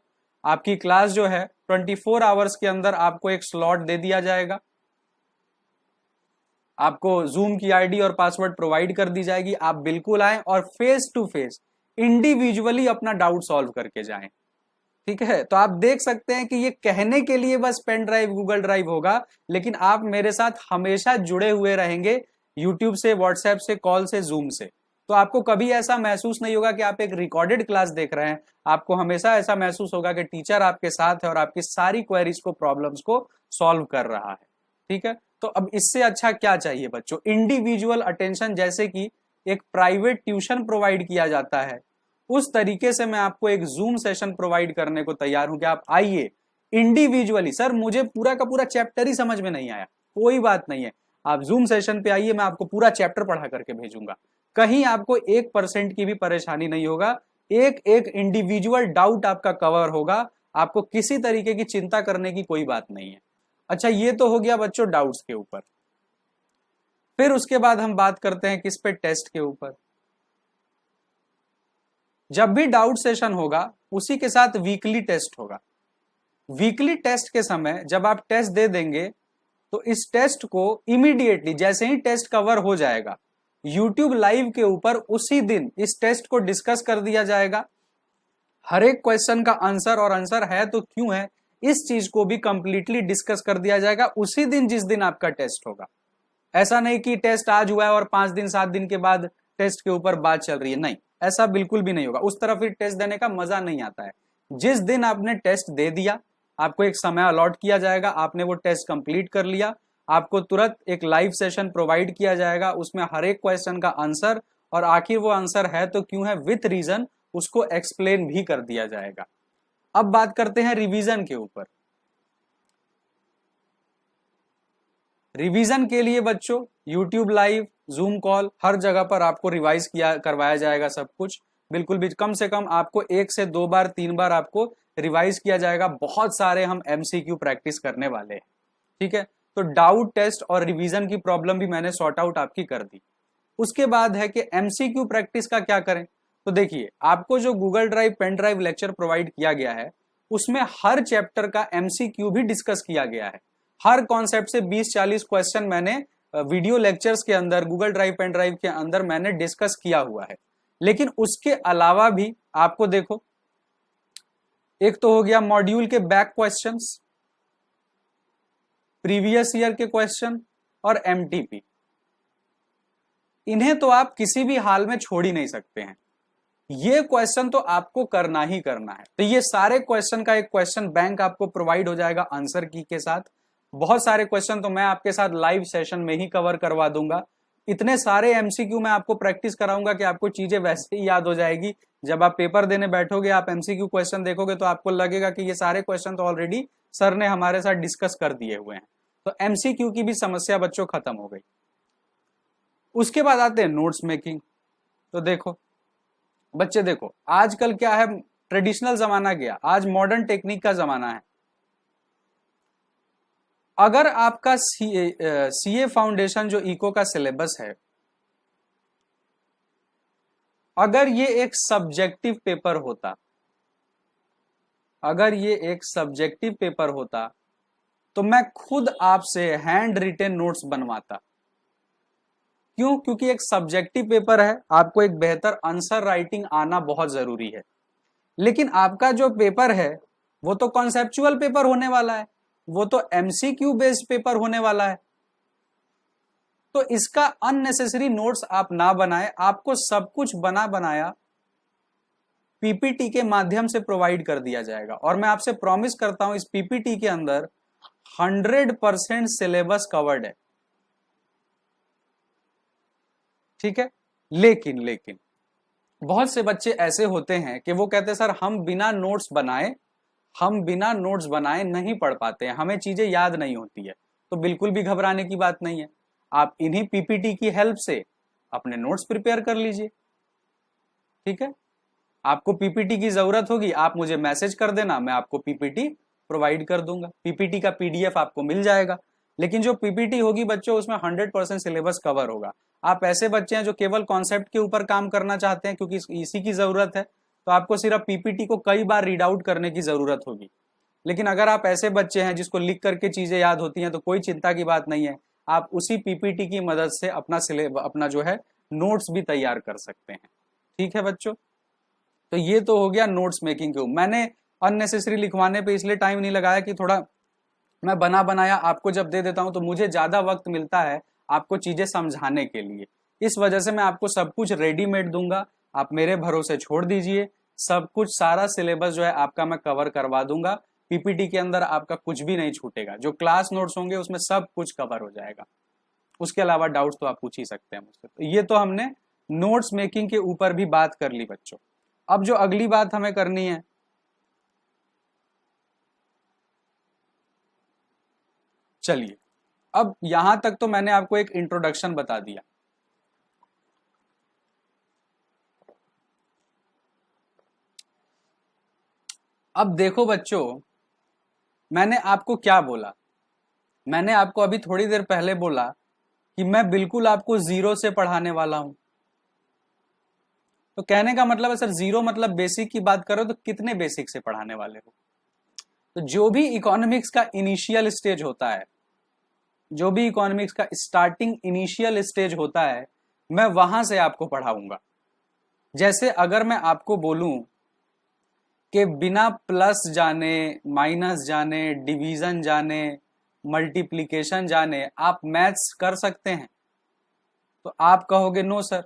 आपकी क्लास जो है 24 आवर्स के अंदर आपको एक स्लॉट दे दिया जाएगा, आपको जूम की आईडी और पासवर्ड प्रोवाइड कर दी जाएगी। आप बिल्कुल आए और फेस टू फेस इंडिविजुअली अपना डाउट सॉल्व करके जाएं, ठीक है। तो आप देख सकते हैं कि ये कहने के लिए बस पेन ड्राइव गूगल ड्राइव होगा, लेकिन आप मेरे साथ हमेशा जुड़े हुए रहेंगे, यूट्यूब से, व्हाट्सएप से, कॉल से, जूम से। तो आपको कभी ऐसा महसूस नहीं होगा कि आप एक रिकॉर्डेड क्लास देख रहे हैं, आपको हमेशा ऐसा महसूस होगा कि टीचर आपके साथ है और आपकी सारी क्वेरीज को, प्रॉब्लम्स को सॉल्व कर रहा है, ठीक है। तो अब इससे अच्छा क्या चाहिए बच्चों, इंडिविजुअल अटेंशन। जैसे कि एक प्राइवेट ट्यूशन प्रोवाइड किया जाता है, उस तरीके से मैं आपको एक जूम सेशन प्रोवाइड करने को तैयार हूं कि आप आइए इंडिविजुअली। सर मुझे पूरा का पूरा चैप्टर ही समझ में नहीं आया, कोई बात नहीं है, आप जूम सेशन पे आइए, मैं आपको पूरा चैप्टर पढ़ा करके भेजूंगा। कहीं आपको 1% की भी परेशानी नहीं होगा, एक एक इंडिविजुअल डाउट आपका कवर होगा, आपको किसी तरीके की चिंता करने की कोई बात नहीं है। अच्छा, ये तो हो गया बच्चों डाउट्स के ऊपर। फिर उसके बाद हम बात करते हैं किस पे, टेस्ट के ऊपर। जब भी डाउट सेशन होगा उसी के साथ वीकली टेस्ट होगा। वीकली टेस्ट के समय जब आप टेस्ट दे देंगे तो इस टेस्ट को इमीडिएटली, जैसे ही टेस्ट कवर हो जाएगा, यूट्यूब लाइव के ऊपर उसी दिन इस टेस्ट को डिस्कस कर दिया जाएगा। हर एक क्वेश्चन का आंसर, और आंसर है तो क्यों है, इस चीज को भी कंप्लीटली डिस्कस कर दिया जाएगा उसी दिन जिस दिन आपका टेस्ट होगा। ऐसा नहीं कि टेस्ट आज हुआ है और 5 दिन 7 दिन के बाद टेस्ट के ऊपर बात चल रही है, नहीं, ऐसा बिल्कुल भी नहीं होगा। उस तरह फिर टेस्ट देने का मजा नहीं आता है। जिस दिन आपने टेस्ट दे दिया, आपको एक समय अलॉट किया जाएगा, आपने वो टेस्ट कंप्लीट कर लिया, आपको तुरंत एक लाइव सेशन प्रोवाइड किया जाएगा, उसमें हर एक क्वेश्चन का आंसर, और आखिर वो आंसर है तो क्यों है विथ रीजन, उसको एक्सप्लेन भी कर दिया जाएगा। अब बात करते हैं रिवीजन के ऊपर। रिवीजन के लिए बच्चों यूट्यूब लाइव, जूम कॉल, हर जगह पर आपको रिवाइज करवाया जाएगा सब कुछ। बिल्कुल भी, कम से कम आपको 1 से 2 बार 3 बार आपको रिवाइज किया जाएगा। बहुत सारे हम एमसीक्यू प्रैक्टिस करने वाले हैं, ठीक है। तो डाउट टेस्ट और रिवीजन की प्रॉब्लम भी मैंने सॉर्ट आउट आपकी कर दी। उसके बाद है कि एमसीक्यू प्रैक्टिस का क्या करें। तो देखिए, आपको जो Google drive, pen drive lecture provide किया गया है उसमें हर चैप्टर का एमसीक्यू भी डिस्कस किया गया है। हर कॉन्सेप्ट से 20-40 क्वेश्चन मैंने वीडियो लेक्चर्स के अंदर, गूगल ड्राइव, पेन ड्राइव के अंदर मैंने डिस्कस किया हुआ है। लेकिन उसके अलावा भी आपको देखो, एक तो हो गया मॉड्यूल के बैक क्वेश्चंस, प्रीवियस ईयर के क्वेश्चन और एमटीपी। इन्हें तो आप किसी भी हाल में छोड़ ही नहीं सकते हैं, ये क्वेश्चन तो आपको करना ही करना है। तो ये सारे क्वेश्चन का एक क्वेश्चन बैंक आपको प्रोवाइड हो जाएगा आंसर की के साथ। बहुत सारे क्वेश्चन तो मैं आपके साथ लाइव सेशन में ही कवर करवा दूंगा। इतने सारे एमसीक्यू में आपको प्रैक्टिस कराऊंगा कि आपको चीजें वैसे ही याद हो जाएगी। जब आप पेपर देने बैठोगे, आप एमसीक्यू क्वेश्चन देखोगे तो आपको लगेगा कि ये सारे क्वेश्चन तो ऑलरेडी सर ने हमारे साथ डिस्कस कर दिए हुए हैं। तो एमसीक्यू की भी समस्या बच्चों खत्म हो गई। उसके बाद आते हैं नोट्स मेकिंग। तो देखो बच्चे, देखो आजकल क्या है, ट्रेडिशनल जमाना गया, आज मॉडर्न टेक्निक का जमाना है। अगर आपका सीए फाउंडेशन जो इको का सिलेबस है, अगर ये एक सब्जेक्टिव पेपर होता, अगर ये एक सब्जेक्टिव पेपर होता तो मैं खुद आपसे हैंड रिटेन नोट्स बनवाता। क्यों? क्योंकि एक सब्जेक्टिव पेपर है, आपको एक बेहतर आंसर राइटिंग आना बहुत जरूरी है। लेकिन आपका जो पेपर है वो तो कॉन्सेप्चुअल पेपर होने वाला है, वो तो एमसीक्यू बेस्ड पेपर होने वाला है। तो इसका अननेसेसरी नोट्स आप ना बनाएं, आपको सब कुछ बना बनाया पीपीटी के माध्यम से प्रोवाइड कर दिया जाएगा। और मैं आपसे प्रॉमिस करता हूं इस पीपीटी के अंदर 100% सिलेबस कवर्ड है, ठीक है। लेकिन बहुत से बच्चे ऐसे होते हैं कि वो कहते हैं सर हम बिना नोट्स बनाए नहीं पढ़ पाते हैं, हमें चीजें याद नहीं होती है। तो बिल्कुल भी घबराने की बात नहीं है, आप इन्हीं पीपीटी की हेल्प से अपने नोट्स प्रिपेयर कर लीजिए, ठीक है। आपको पीपीटी की जरूरत होगी, आप मुझे मैसेज कर देना, मैं आपको पीपीटी प्रोवाइड कर दूंगा, पीपीटी का पीडीएफ आपको मिल जाएगा। लेकिन जो पीपीटी होगी बच्चों, उसमें 100% सिलेबस कवर होगा। आप ऐसे बच्चे हैं जो केवल कॉन्सेप्ट के ऊपर काम करना चाहते हैं क्योंकि इसी की जरूरत है, तो आपको सिर्फ पीपीटी को कई बार रीड आउट करने की जरूरत होगी। लेकिन अगर आप ऐसे बच्चे हैं जिसको लिख करके चीजें याद होती हैं, तो कोई चिंता की बात नहीं है, आप उसी पीपीटी की मदद से अपना जो है नोट्स भी तैयार कर सकते हैं, ठीक है बच्चों। तो ये तो हो गया नोट्स मेकिंग के। मैंने अननेसेसरी लिखवाने पे इसलिए टाइम नहीं लगाया कि थोड़ा मैं बना बनाया आपको जब दे देता हूं तो मुझे ज्यादा वक्त मिलता है आपको चीजें समझाने के लिए। इस वजह से मैं आपको सब कुछ रेडीमेड दूंगा, आप मेरे भरोसे छोड़ दीजिए। सब कुछ, सारा सिलेबस जो है आपका मैं कवर करवा दूंगा। पीपीटी के अंदर आपका कुछ भी नहीं छूटेगा, जो क्लास नोट्स होंगे उसमें सब कुछ कवर हो जाएगा। उसके अलावा डाउट्स तो आप पूछ ही सकते हैं मुझसे। तो ये तो हमने नोट्स मेकिंग के ऊपर भी बात कर ली बच्चों। अब जो अगली बात हमें करनी है, चलिए अब यहां तक तो मैंने आपको एक इंट्रोडक्शन बता दिया। अब देखो बच्चों, मैंने आपको क्या बोला, मैंने आपको अभी थोड़ी देर पहले बोला कि मैं बिल्कुल आपको जीरो से पढ़ाने वाला हूं। तो कहने का मतलब है सर जीरो मतलब बेसिक की बात करो तो कितने बेसिक से पढ़ाने वाले हो? तो जो भी इकोनॉमिक्स का इनिशियल स्टेज होता है, जो भी इकोनॉमिक्स का स्टार्टिंग इनिशियल स्टेज होता है, मैं वहां से आपको पढ़ाऊंगा। जैसे अगर मैं आपको बोलूं कि बिना प्लस जाने, माइनस जाने, डिवीजन जाने, मल्टीप्लिकेशन जाने आप मैथ्स कर सकते हैं, तो आप कहोगे नो सर।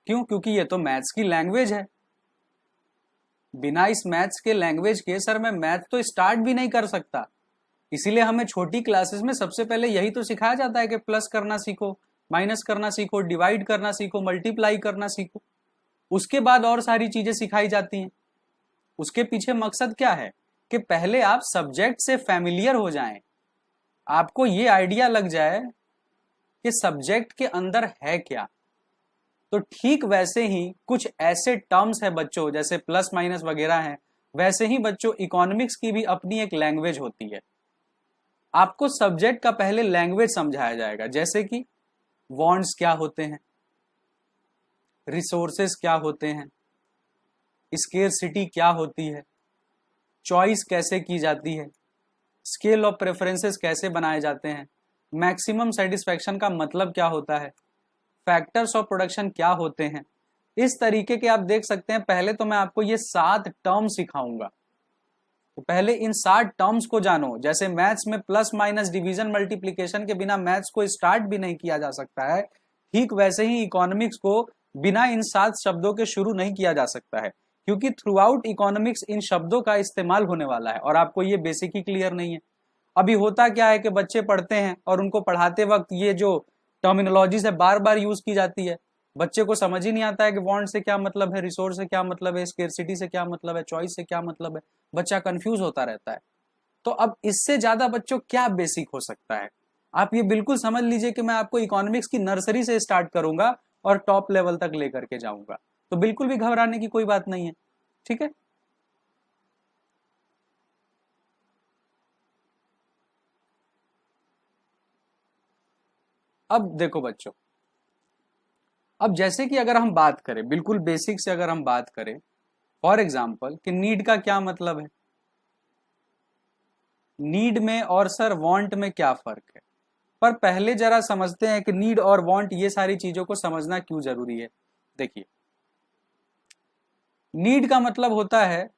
क्यों? क्योंकि ये तो मैथ्स की लैंग्वेज है। बिना इस मैथ्स के लैंग्वेज के सर मैं मैथ तो स्टार्ट भी नहीं कर सकता। इसीलिए हमें छोटी क्लासेस में सबसे पहले यही तो सिखाया जाता है कि प्लस करना सीखो, माइनस करना सीखो, डिवाइड करना सीखो, मल्टीप्लाई करना सीखो। उसके बाद और सारी चीजें सिखाई जाती हैं। उसके पीछे मकसद क्या है कि पहले आप सब्जेक्ट से फैमिलियर हो जाएं, आपको ये आइडिया लग जाए कि सब्जेक्ट के अंदर है क्या। तो ठीक वैसे ही कुछ ऐसे टर्म्स है बच्चों, जैसे प्लस माइनस वगैरह हैं, वैसे ही बच्चों इकोनॉमिक्स की भी अपनी एक लैंग्वेज होती है। आपको सब्जेक्ट का पहले लैंग्वेज समझाया जाएगा, जैसे कि वॉन्ट्स क्या होते हैं, रिसोर्सेस क्या होते हैं, स्केर्सिटी क्या होती है, चॉइस कैसे की जाती है, स्केल ऑफ प्रेफरेंसेस कैसे बनाए जाते हैं, मैक्सिमम सेटिस्फैक्शन का मतलब क्या होता है, फैक्टर्स ऑफ प्रोडक्शन क्या होते हैं। इस तरीके के आप देख सकते हैं। पहले तो मैं आपको ये 7 टर्म सिखाऊंगा, तो पहले इन 7 टर्म्स को जानो। जैसे मैथ्स में प्लस माइनस डिवीजन मल्टीप्लिकेशन के बिना मैथ्स को स्टार्ट भी नहीं किया जा सकता है, ठीक वैसे ही इकोनॉमिक्स को बिना इन 7 शब्दों के शुरू नहीं किया जा सकता है, क्योंकि थ्रू आउट इकोनॉमिक्स इन शब्दों का इस्तेमाल होने वाला है और आपको ये बेसिक ही क्लियर नहीं है। अभी होता क्या है कि बच्चे पढ़ते हैं और उनको पढ़ाते वक्त ये जो टर्मिनोलॉजीज है बार बार यूज की जाती है, बच्चे को समझ ही नहीं आता है कि वांट से क्या मतलब है, रिसोर्स से क्या मतलब है, स्केर्सिटी से क्या मतलब है, चॉइस से क्या मतलब है। बच्चा कंफ्यूज होता रहता है। तो अब इससे ज्यादा बच्चों क्या बेसिक हो सकता है? आप ये बिल्कुल समझ लीजिए कि मैं आपको इकोनॉमिक्स की नर्सरी से स्टार्ट करूंगा और टॉप लेवल तक लेकर के जाऊंगा, तो बिल्कुल भी घबराने की कोई बात नहीं है। ठीक है, अब देखो बच्चों, अब जैसे कि अगर हम बात करें बिल्कुल बेसिक से, अगर हम बात करें फॉर एग्जाम्पल कि नीड का क्या मतलब है, नीड में और सर वांट में क्या फर्क है। पर पहले जरा समझते हैं कि नीड और वांट ये सारी चीजों को समझना क्यों जरूरी है। देखिए, नीड का मतलब होता है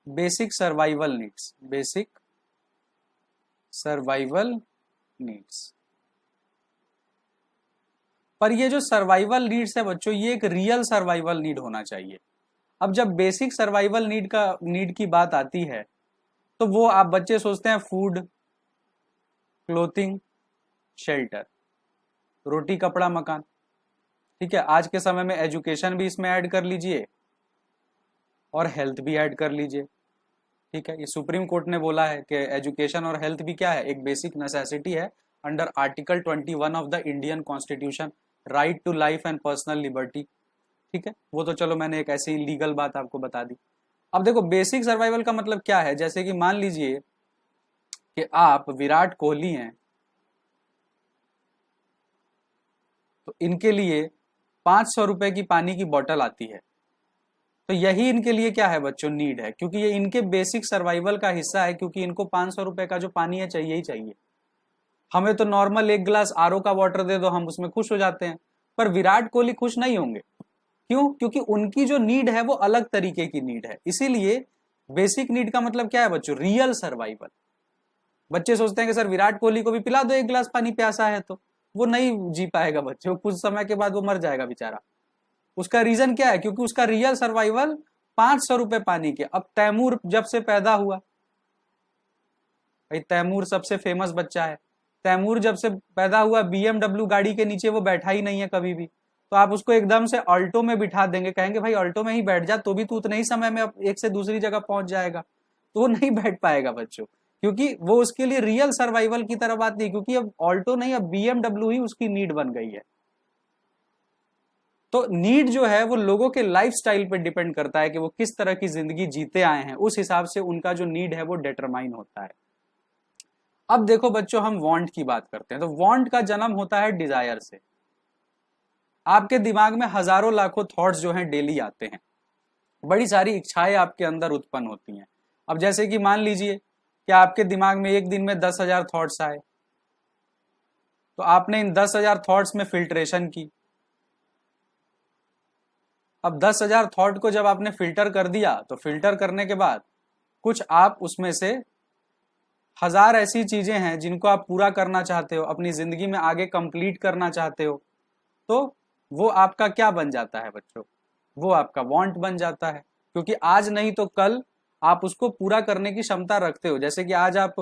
basic survival needs, basic survival needs. पर ये जो सर्वाइवल नीड्स है बच्चों, ये एक रियल सर्वाइवल नीड होना चाहिए। अब जब बेसिक सर्वाइवल नीड की बात आती है, तो वो आप बच्चे सोचते हैं फूड, क्लोथिंग, शेल्टर, रोटी कपड़ा मकान। ठीक है, आज के समय में एजुकेशन भी इसमें ऐड कर लीजिए और हेल्थ भी ऐड कर लीजिए। ठीक है, ये सुप्रीम कोर्ट ने बोला है कि एजुकेशन और हेल्थ भी क्या है, एक बेसिक नेसेसिटी है under article 21 of the Indian constitution, right to life and personal liberty. ठीक है, वो तो चलो मैंने एक ऐसी लीगल बात आपको बता दी। अब देखो बेसिक सर्वाइवल का मतलब क्या है, जैसे कि मान लीजिए कि आप विराट कोहली हैं, तो इनके लिए 500 रुपए की पानी की बोतल आती है, तो यही इनके लिए क्या है बच्चों, नीड है, क्योंकि ये इनके बेसिक सर्वाइवल का हिस्सा है, क्योंकि इनको 500 रुपए का जो पानी है चाहिए ही चाहिए। हमें तो नॉर्मल एक गिलास आरओ का वाटर दे दो, हम उसमें खुश हो जाते हैं, पर विराट कोहली खुश नहीं होंगे। क्यों? क्योंकि उनकी जो नीड है वो अलग तरीके की नीड है। इसीलिए बेसिक नीड का मतलब क्या है बच्चों, रियल सर्वाइवल। बच्चे सोचते हैं कि सर विराट कोहली को भी पिला दो एक गिलास पानी, प्यासा है तो वो नहीं जी पाएगा बच्चों, कुछ समय के बाद वो मर जाएगा बेचारा। उसका रीजन क्या है, क्योंकि उसका रियल सर्वाइवल 500 रुपए पानी के। अब तैमूर जब से पैदा हुआ, भाई तैमूर सबसे फेमस बच्चा है, तैमूर जब से पैदा हुआ बीएमडब्ल्यू गाड़ी के नीचे वो बैठा ही नहीं है कभी भी। तो आप उसको एकदम से ऑल्टो में बिठा देंगे, कहेंगे भाई ऑल्टो में ही बैठ जा, तो भी तू उतने ही समय में एक से दूसरी जगह पहुंच जाएगा, तो वो नहीं बैठ पाएगा बच्चों, क्योंकि वो उसके लिए रियल सर्वाइवल की तरह बात नहीं, क्योंकि अब ऑल्टो नहीं, अब बीएमडब्ल्यू ही उसकी नीड बन गई है। तो नीड जो है वो लोगों के लाइफस्टाइल पे डिपेंड करता है कि वो किस तरह की जिंदगी जीते आए हैं, उस हिसाब से उनका जो नीड है वो डिटरमाइन होता है। अब देखो बच्चों, हम वांट की बात करते हैं, तो वांट का जन्म होता है डिजायर से। आपके दिमाग में हजारों लाखों थॉट्स जो हैं डेली आते हैं, बड़ी सारी इच्छाएं आपके अंदर उत्पन्न होती हैं। अब जैसे कि मान लीजिए कि आपके दिमाग में एक दिन में 10,000 थॉट्स आए, तो आपने इन 10,000 थॉट्स में फिल्ट्रेशन की। अब 10,000 थॉट को जब आपने फिल्टर कर दिया, तो फिल्टर करने के बाद कुछ आप उसमें से 1000 ऐसी चीजें हैं जिनको आप पूरा करना चाहते हो, अपनी जिंदगी में आगे कंप्लीट करना चाहते हो, तो वो आपका क्या बन जाता है बच्चों, वो आपका वांट बन जाता है। क्योंकि आज नहीं तो कल आप उसको पूरा करने की क्षमता रखते हो। जैसे कि आज आप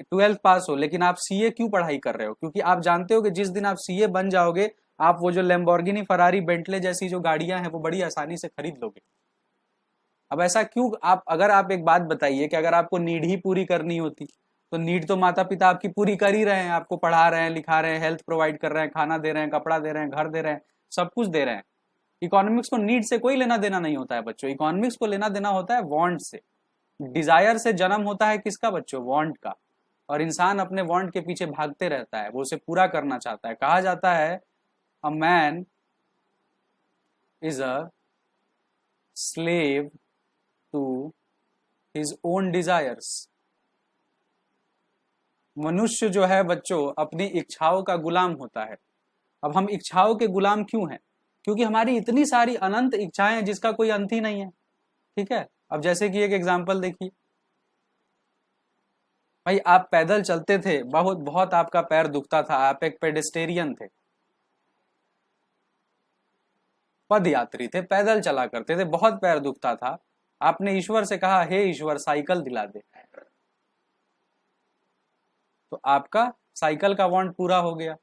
12th पास हो, लेकिन आप सीए क्यों पढ़ाई कर रहे हो, क्योंकि आप जानते हो कि जिस दिन आप सीए बन जाओगे, आप वो जो लैम्बोर्गिनी फरारी बेंटले जैसी जो गाड़ियां हैं वो बड़ी आसानी से खरीद लोगे। अब ऐसा क्यों? आप अगर आप एक बात बताइए कि अगर आपको नीड ही पूरी करनी होती, तो नीड तो माता पिता आपकी पूरी कर ही रहे हैं, आपको पढ़ा रहे हैं, लिखा रहे हैं, हेल्थ प्रोवाइड कर रहे हैं, खाना दे रहे हैं, कपड़ा दे रहे हैं, घर दे रहे हैं, सब कुछ दे रहे हैं। इकोनॉमिक्स को नीड से कोई लेना देना नहीं होता है बच्चों, इकोनॉमिक्स को लेना देना होता है वांट से। डिजायर से जन्म होता है किसका बच्चों, वांट का। और इंसान अपने वांट के पीछे भागते रहता है, वो उसे पूरा करना चाहता है। कहा जाता है a man is a slave to his own desires. मनुष्य जो है बच्चों अपनी इच्छाओं का गुलाम होता है। अब हम इच्छाओं के गुलाम क्यों हैं? क्योंकि हमारी इतनी सारी अनंत इच्छाएं हैं जिसका कोई अंत ही नहीं है। ठीक है, अब जैसे कि एक एग्जांपल देखिए, भाई आप पैदल चलते थे, बहुत बहुत आपका पैर दुखता था, आप एक पेडेस्टेरियन थे, पद यात्री थे, पैदल चला करते थे, बहुत पैर दुखता था। आपने ईश्वर से कहा हे ईश्वर साइकिल दिला दे, तो आपका साइकिल का वांट पूरा हो गया।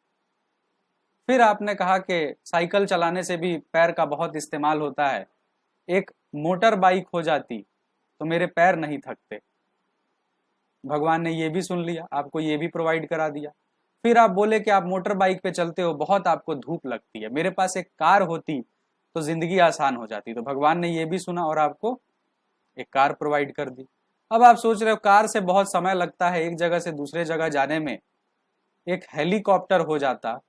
फिर आपने कहा कि साइकिल चलाने से भी पैर का बहुत इस्तेमाल होता है, एक मोटर बाइक हो जाती तो मेरे पैर नहीं थकते। भगवान ने ये भी सुन लिया, आपको ये भी प्रोवाइड करा दिया। फिर आप बोले कि आप मोटर बाइक पे चलते हो, बहुत आपको धूप लगती है, मेरे पास एक कार होती तो जिंदगी आसान हो जाती। तो भगवान ने ये भी सुना और आपको एक कार प्रोवाइड कर दी। अब आप सोच रहे हो कार से बहुत समय लगता है एक जगह से दूसरे जगह जाने में, एक हेलीकॉप्टर हो जाता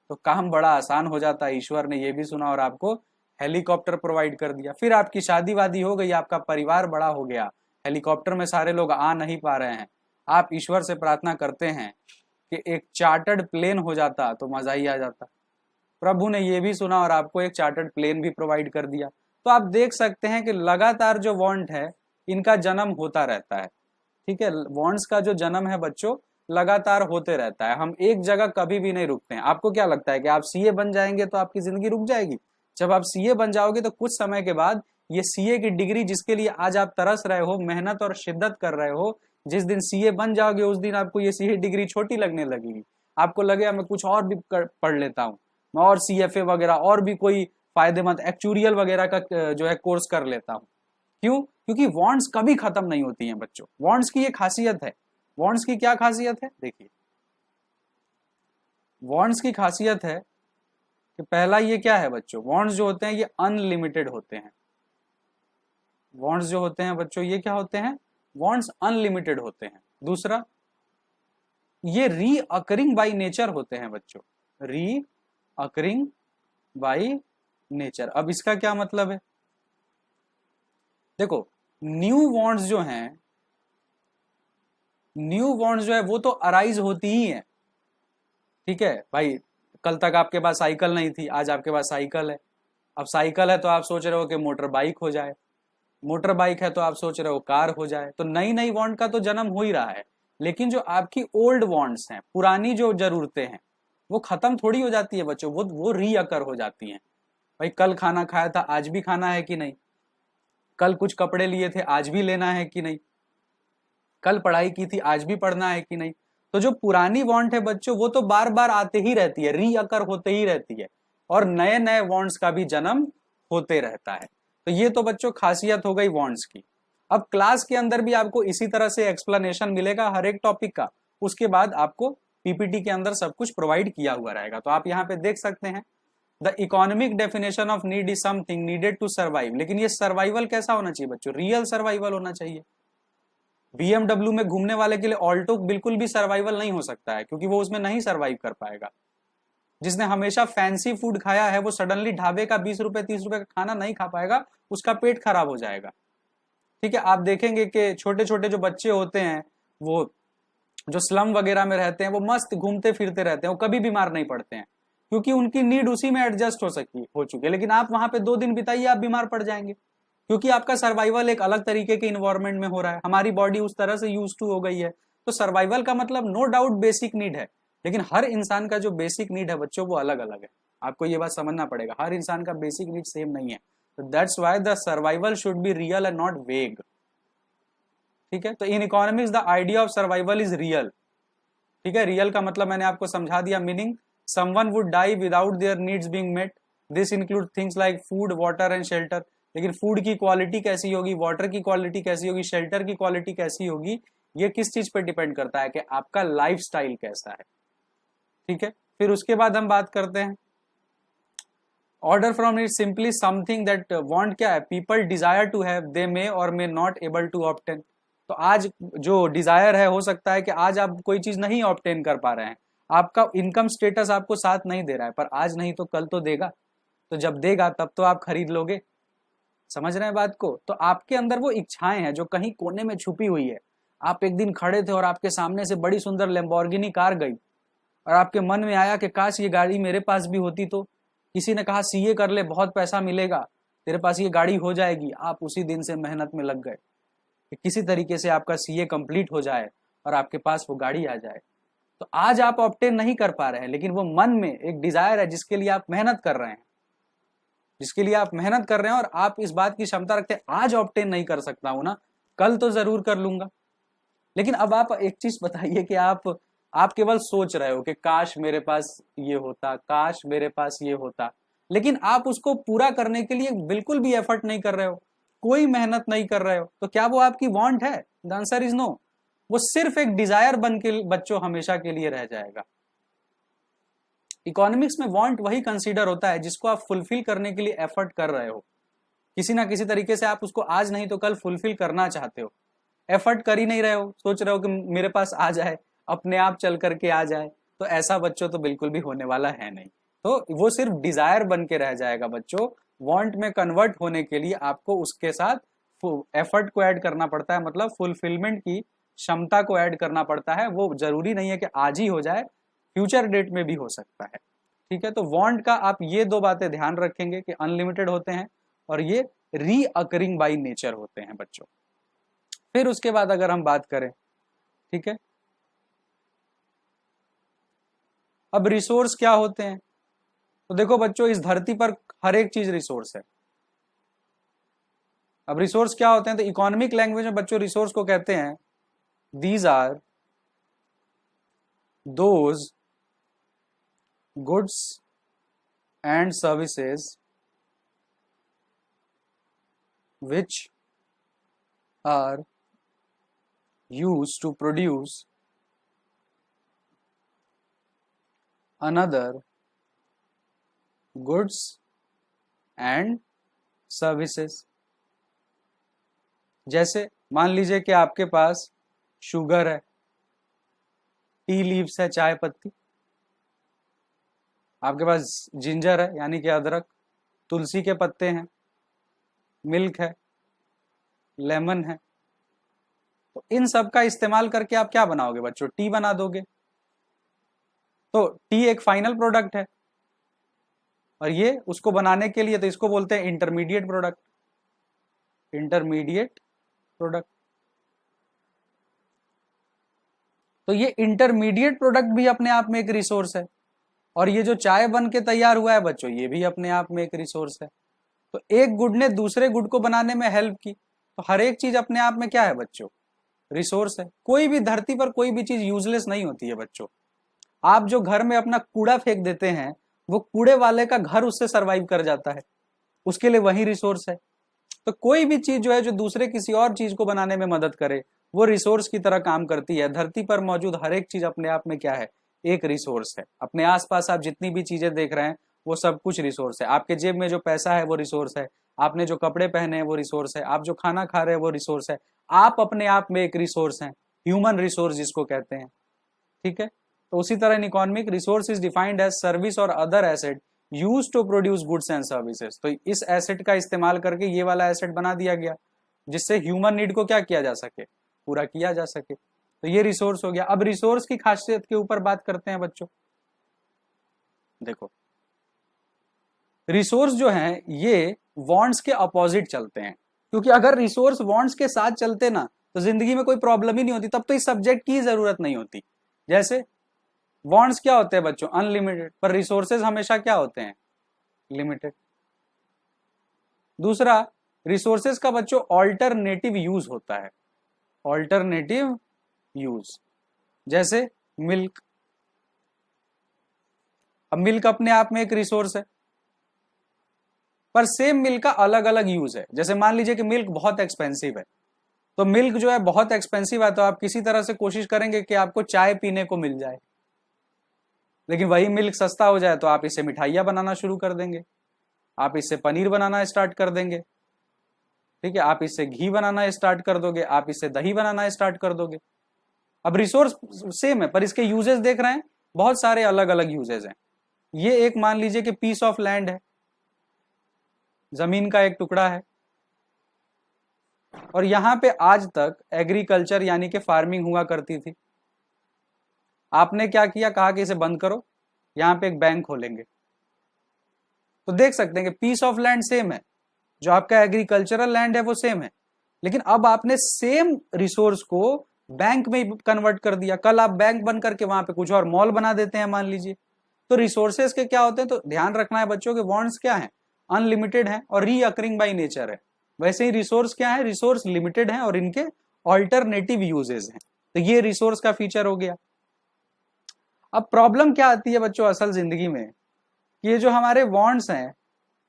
तो काम बड़ा आसान हो जाता। ईश्वर ने ये भी सुना और आपको हेलीकॉप्टर प्रोवाइड कर दिया। फिर आपकी शादी वादी हो गई, आपका परिवार बड़ा हो गया, हेलीकॉप्टर में सारे लोग आ नहीं पा रहे हैं, आप ईश्वर से प्रार्थना करते हैं कि एक चार्टर्ड प्लेन हो जाता तो मजा ही आ जाता। प्रभु ने ये भी सुना और आपको एक चार्टर्ड प्लेन भी प्रोवाइड कर दिया। तो आप देख सकते हैं कि लगातार जो वांट है इनका जन्म होता रहता है। ठीक है, वांट्स का जो जन्म है बच्चों लगातार होते रहता है, हम एक जगह कभी भी नहीं रुकते हैं। आपको क्या लगता है कि आप सीए बन जाएंगे तो आपकी जिंदगी रुक जाएगी? जब आप सीए बन जाओगे तो कुछ समय के बाद ये सीए की डिग्री जिसके लिए आज आप तरस रहे हो, मेहनत और शिद्दत कर रहे हो, जिस दिन सीए बन जाओगे उस दिन आपको ये सीए डिग्री छोटी लगने लगेगी। आपको लगेगा मैं कुछ और भी पढ़ लेता हूँ, मैं और सीएफए वगैरह और भी कोई फायदेमंद एक्चुरियल वगैरह का जो है कोर्स कर लेता हूँ। क्यों? क्योंकि वांट्स कभी खत्म नहीं होती हैं बच्चों। वांट्स की ये खासियत है। वांट्स की क्या खासियत है? देखिए, वांट्स की खासियत है कि पहला ये क्या है बच्चों, वांट्स जो होते हैं ये अनलिमिटेड होते हैं। वांट्स जो होते हैं बच्चों ये क्या होते हैं? वांट्स अनलिमिटेड होते हैं। दूसरा, ये री अकरिंग बाई नेचर होते हैं बच्चों, री अकरिंग बाई नेचर। अब इसका क्या मतलब है? देखो, न्यू वांट्स जो हैं, न्यू वांट्स जो है वो तो अराइज होती ही है। ठीक है भाई, कल तक आपके पास साइकिल नहीं थी, आज आपके पास साइकिल है। अब साइकिल है तो आप सोच रहे हो कि मोटर बाइक हो जाए, मोटर बाइक है तो आप सोच रहे हो कार हो जाए। तो नई नई वांट का तो जन्म हो ही रहा है। लेकिन जो आपकी ओल्ड वांट्स हैं, पुरानी जो जरूरतें हैं, वो खत्म थोड़ी हो जाती है बच्चों, वो रीअकर हो जाती हैं। भाई कल खाना खाया था, आज भी खाना है कि नहीं? कल कुछ कपड़े लिए थे, आज भी लेना है कि नहीं? कल पढ़ाई की थी, आज भी पढ़ना है कि नहीं? तो जो पुरानी वांट है बच्चों वो तो बार बार आते ही रहती है, रीअकर होते ही रहती है, और नए नए वांट्स का भी जन्म होते रहता है। तो ये तो बच्चों खासियत हो गई वांट्स की। अब क्लास के अंदर भी आपको इसी तरह से एक्सप्लेनेशन मिलेगा हर एक टॉपिक का, उसके बाद आपको पीपीटी के अंदर सब कुछ प्रोवाइड किया हुआ रहेगा। तो आप यहाँ पे देख सकते हैं, the economic definition of need is something needed to survive. लेकिन ये सर्वाइवल कैसा होना चाहिए बच्चों? रियल सर्वाइवल होना चाहिए। बीएमडब्ल्यू में घूमने वाले के लिए ऑल्टो बिल्कुल भी सर्वाइवल नहीं हो सकता है, क्योंकि वो उसमें नहीं सर्वाइव कर पाएगा। जिसने हमेशा फैंसी फूड खाया है वो सडनली ढाबे का 20 रुपए 30 रुपए का खाना नहीं खा पाएगा, उसका पेट खराब हो जाएगा। ठीक है, आप देखेंगे कि छोटे छोटे जो बच्चे होते हैं, वो जो स्लम वगैरह में रहते हैं, वो मस्त घूमते फिरते रहते हैं, वो कभी बीमार नहीं पड़ते हैं, क्योंकि उनकी नीड उसी में एडजस्ट हो चुकी है। लेकिन आप वहां पे 2 दिन बिताइए, आप बीमार पड़ जाएंगे, क्योंकि आपका सर्वाइवल एक अलग तरीके के इन्वायरमेंट में हो रहा है। हमारी बॉडी उस तरह से यूज टू हो गई है। तो सर्वाइवल का मतलब नो डाउट बेसिक नीड है, लेकिन हर इंसान का जो बेसिक नीड है बच्चों वो अलग अलग है। आपको ये बात समझना पड़ेगा, हर इंसान का बेसिक नीड सेम नहीं है। तो that's why the survival should be real and not vague. ठीक है, तो in economics the idea of survival is real. ठीक है, रियल का मतलब मैंने आपको समझा दिया, meaning someone would die without their needs being met. This include things like food, water and shelter. लेकिन फूड की क्वालिटी कैसी होगी, वाटर की क्वालिटी कैसी होगी, शेल्टर की क्वालिटी कैसी होगी, ये किस चीज पे डिपेंड करता है कि आपका लाइफ स्टाइल कैसा है। ठीक है, फिर उसके बाद हम बात करते हैं order from it simply something that want क्या है, people desire to have, they may or may not able to obtain. तो आज जो डिजायर है, हो सकता है कि आज आप कोई चीज नहीं ऑब्टेन कर पा रहे हैं, आपका इनकम स्टेटस आपको साथ नहीं दे रहा है, पर आज नहीं तो कल तो देगा। तो जब देगा तब तो आप खरीद लोगे। समझ रहे हैं बात को? तो आपके अंदर वो इच्छाएं हैं जो कहीं कोने में छुपी हुई है। आप एक दिन खड़े थे और आपके सामने से बड़ी सुंदर लैम्बोर्गिनी कार गई और आपके मन में आया कि काश ये गाड़ी मेरे पास भी होती। तो किसी ने कहा सीए कर ले, बहुत पैसा मिलेगा, तेरे पास ये गाड़ी हो जाएगी। आप उसी दिन से मेहनत में लग गए कि किसी तरीके से आपका सीए कंप्लीट हो जाए और आपके पास वो गाड़ी आ जाए। तो आज आप ऑब्टेन नहीं कर पा रहे हैं, लेकिन वो मन में एक डिजायर है जिसके लिए आप मेहनत कर रहे हैं, जिसके लिए आप मेहनत कर रहे हैं, और आप इस बात की क्षमता रखते हैं आज ऑब्टेन नहीं कर सकता हूं ना, कल तो जरूर कर लूंगा। लेकिन अब आप एक चीज बताइए कि आप केवल सोच रहे हो कि काश मेरे पास ये होता, काश मेरे पास ये होता, लेकिन आप उसको पूरा करने के लिए बिल्कुल भी एफर्ट नहीं कर रहे हो, कोई मेहनत नहीं कर रहे हो। तो क्या वो आपकी वांट है? The answer is no. वो सिर्फ एक डिजायर बन के बच्चों हमेशा के लिए रह जाएगा। इकोनॉमिक्स में वांट वही कंसीडर होता है जिसको आप फुलफिल करने के लिए एफर्ट कर रहे हो, किसी ना किसी तरीके से आप उसको आज नहीं तो कल फुलफिल करना चाहते हो, एफर्ट कर ही नहीं रहे हो, सोच रहे हो कि मेरे पास आ जाए, अपने आप चल करके आ जाए, तो ऐसा बच्चों तो बिल्कुल भी होने वाला है नहीं। तो वो सिर्फ डिजायर बन के रह जाएगा बच्चों। वांट में कन्वर्ट होने के लिए आपको उसके साथ एफर्ट को ऐड करना पड़ता है, मतलब फुलफिलमेंट की क्षमता को ऐड करना पड़ता है। वो जरूरी नहीं है कि आज ही हो जाए, फ्यूचर डेट में भी हो सकता है। ठीक है, तो वांट का आप ये दो बातें ध्यान रखेंगे कि अनलिमिटेड होते हैं और ये रीअकरिंग बाय नेचर होते हैं बच्चों। फिर उसके बाद अगर हम बात करें, ठीक है, अब रिसोर्स क्या होते हैं, तो देखो बच्चों इस धरती पर हर एक चीज रिसोर्स है। अब रिसोर्स क्या होते हैं, तो इकोनॉमिक लैंग्वेज में बच्चों रिसोर्स को कहते हैं these are those goods and services which are used to produce another goods and services। जैसे मान लीजिए कि आपके पास शुगर है, टी लीव्स है, चाय पत्ती, आपके पास जिंजर है यानी कि अदरक, तुलसी के पत्ते हैं, मिल्क है, लेमन है, तो इन सब का इस्तेमाल करके आप क्या बनाओगे बच्चों, टी बना दोगे। तो टी एक फाइनल प्रोडक्ट है और ये उसको बनाने के लिए, तो इसको बोलते हैं इंटरमीडिएट प्रोडक्ट, इंटरमीडिएट प्रोडक्ट। तो ये इंटरमीडिएट प्रोडक्ट भी अपने आप में एक रिसोर्स है, और ये जो चाय बन के तैयार हुआ है बच्चों, ये भी अपने आप में एक रिसोर्स है। तो एक गुड ने दूसरे गुड को बनाने में हेल्प की, तो हर एक चीज अपने आप में क्या है बच्चों, रिसोर्स है। कोई भी धरती पर कोई भी चीज यूजलेस नहीं होती है बच्चों। आप जो घर में अपना कूड़ा फेंक देते हैं, वो कूड़े वाले का घर उससे सरवाइव कर जाता है, उसके लिए वही रिसोर्स है। तो कोई भी चीज जो है जो दूसरे किसी और चीज को बनाने में मदद करे, वो रिसोर्स की तरह काम करती है। धरती पर मौजूद हर एक चीज अपने आप में क्या है, एक रिसोर्स है। अपने आसपास आप जितनी भी चीजें देख रहे हैं वो सब कुछ रिसोर्स है। आपके जेब में जो पैसा है वो रिसोर्स है, आपने जो कपड़े पहने हैं वो रिसोर्स है, आप जो खाना खा रहे हैं वो रिसोर्स है। आप अपने आप में एक रिसोर्स हैं, ह्यूमन रिसोर्स जिसको कहते हैं। ठीक है, तो उसी तरह इन economic resource is defined as service और other asset use to produce goods and services. तो इस एसेट का इस्तेमाल करके ये वाला एसेट बना दिया गया जिससे ह्यूमन नीड को क्या किया जा सके, पूरा किया जा सके। तो ये रिसोर्स हो गया। अब रिसोर्स की खासियत के ऊपर बात करते हैं बच्चों। देखो रिसोर्स जो है ये वांट्स के अपोजिट चलते हैं, क्योंकि अगर रिसोर्स वांट्स के साथ चलते ना तो जिंदगी में कोई प्रॉब्लम ही नहीं होती, तब तो इस सब्जेक्ट की जरूरत नहीं होती। जैसे वांट्स क्या होते हैं बच्चों, अनलिमिटेड, पर रिसोर्सेज हमेशा क्या होते हैं, लिमिटेड। दूसरा, रिसोर्सेज का बच्चों ऑल्टरनेटिव यूज होता है, ऑल्टरनेटिव यूज। जैसे मिल्क, अब मिल्क अपने आप में एक रिसोर्स है, पर सेम मिल्क का अलग अलग यूज है। जैसे मान लीजिए कि मिल्क बहुत एक्सपेंसिव है, तो मिल्क जो है बहुत एक्सपेंसिव है, तो आप किसी तरह से कोशिश करेंगे कि आपको चाय पीने को मिल जाए। लेकिन वही मिल्क सस्ता हो जाए तो आप इससे मिठाइयाँ बनाना शुरू कर देंगे, आप इससे पनीर बनाना स्टार्ट कर देंगे, ठीक है, आप इससे घी बनाना स्टार्ट कर दोगे, आप इससे दही बनाना स्टार्ट कर दोगे। अब रिसोर्स सेम है पर इसके यूजेस देख रहे हैं, बहुत सारे अलग अलग यूजेस हैं। ये एक मान लीजिए कि पीस ऑफ लैंड है, जमीन का एक टुकड़ा है, और यहां पे आज तक एग्रीकल्चर यानी कि फार्मिंग हुआ करती थी। आपने क्या किया, कहा कि इसे बंद करो, यहां पे एक बैंक खोलेंगे। तो देख सकते हैं कि पीस ऑफ लैंड सेम है, जो आपका एग्रीकल्चरल लैंड है वो सेम है, लेकिन अब आपने सेम रिसोर्स को बैंक में कन्वर्ट कर दिया। कल आप बैंक बन करके वहां पे कुछ और मॉल बना देते हैं मान लीजिए। तो रिसोर्सेज के क्या होते हैं, तो ध्यान रखना है बच्चों के वांट्स क्या है, अनलिमिटेड है और रीअकरिंग बाय नेचर है। वैसे ही रिसोर्स क्या है, रिसोर्स लिमिटेड है और इनके ऑल्टरनेटिव यूजेस हैं। तो ये रिसोर्स का फीचर हो गया। अब प्रॉब्लम क्या आती है बच्चों असल जिंदगी में, कि ये जो हमारे वांट्स हैं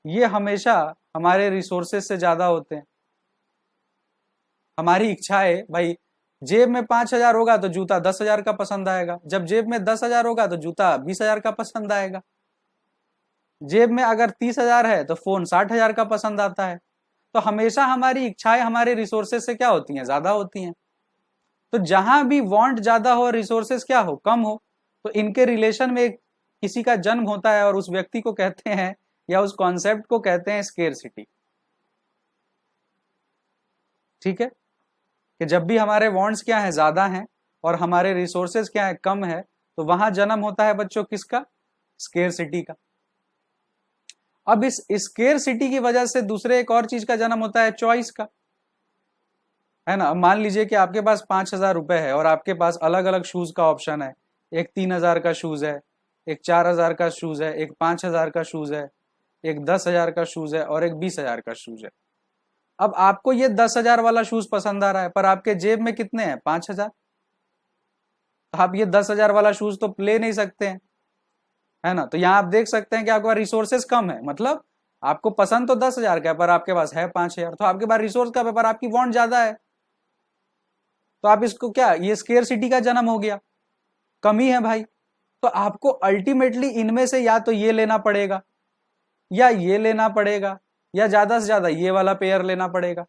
ये हमेशा हमारे रिसोर्सेज से ज्यादा होते हैं। हमारी इच्छाएं, भाई जेब में 5,000 होगा तो जूता 10,000 का पसंद आएगा, जब जेब में 10,000 होगा तो जूता 20,000 का पसंद आएगा, जेब में अगर 30,000 है तो फोन 60,000 का पसंद आता है। तो हमेशा हमारी इच्छाएं हमारे रिसोर्सेज से क्या होती हैं, ज्यादा होती हैं। तो जहां भी वांट ज्यादा हो, रिसोर्सेज क्या हो, कम हो, तो इनके रिलेशन में किसी का जन्म होता है और उस व्यक्ति को कहते हैं या उस कॉन्सेप्ट को कहते हैं स्केर्सिटी। ठीक है, कि जब भी हमारे वांट्स क्या है, ज्यादा हैं और हमारे रिसोर्सेज क्या है, कम है, तो वहां जन्म होता है बच्चों किसका, स्केर्सिटी का। अब इस स्केर्सिटी की वजह से दूसरे एक और चीज का जन्म होता है, चॉइस का, है ना। मान लीजिए कि आपके पास 5,000 रुपए है और आपके पास अलग अलग शूज का ऑप्शन है, एक 3,000 का शूज है, एक 4,000 का शूज है, एक 5,000 का शूज है, एक 10,000 का शूज है और एक 20,000 का शूज है। अब आपको ये 10,000 वाला शूज पसंद आ रहा है, पर आपके जेब में कितने हैं, 5,000, तो आप ये 10,000 वाला शूज तो ले नहीं सकते हैं, है ना। तो यहाँ आप देख सकते हैं कि आपके पास रिसोर्सेस कम है, मतलब आपको पसंद तो 10,000 का है पर आपके पास है 5,000, तो आपके पास रिसोर्स कम है पर आपकी वांट ज्यादा है। तो आप इसको क्या, ये स्केर्सिटी का जन्म हो गया, कमी है भाई। तो आपको अल्टीमेटली इनमें से या तो ये लेना पड़ेगा या ये लेना पड़ेगा या ज्यादा से ज्यादा ये वाला पेयर लेना पड़ेगा।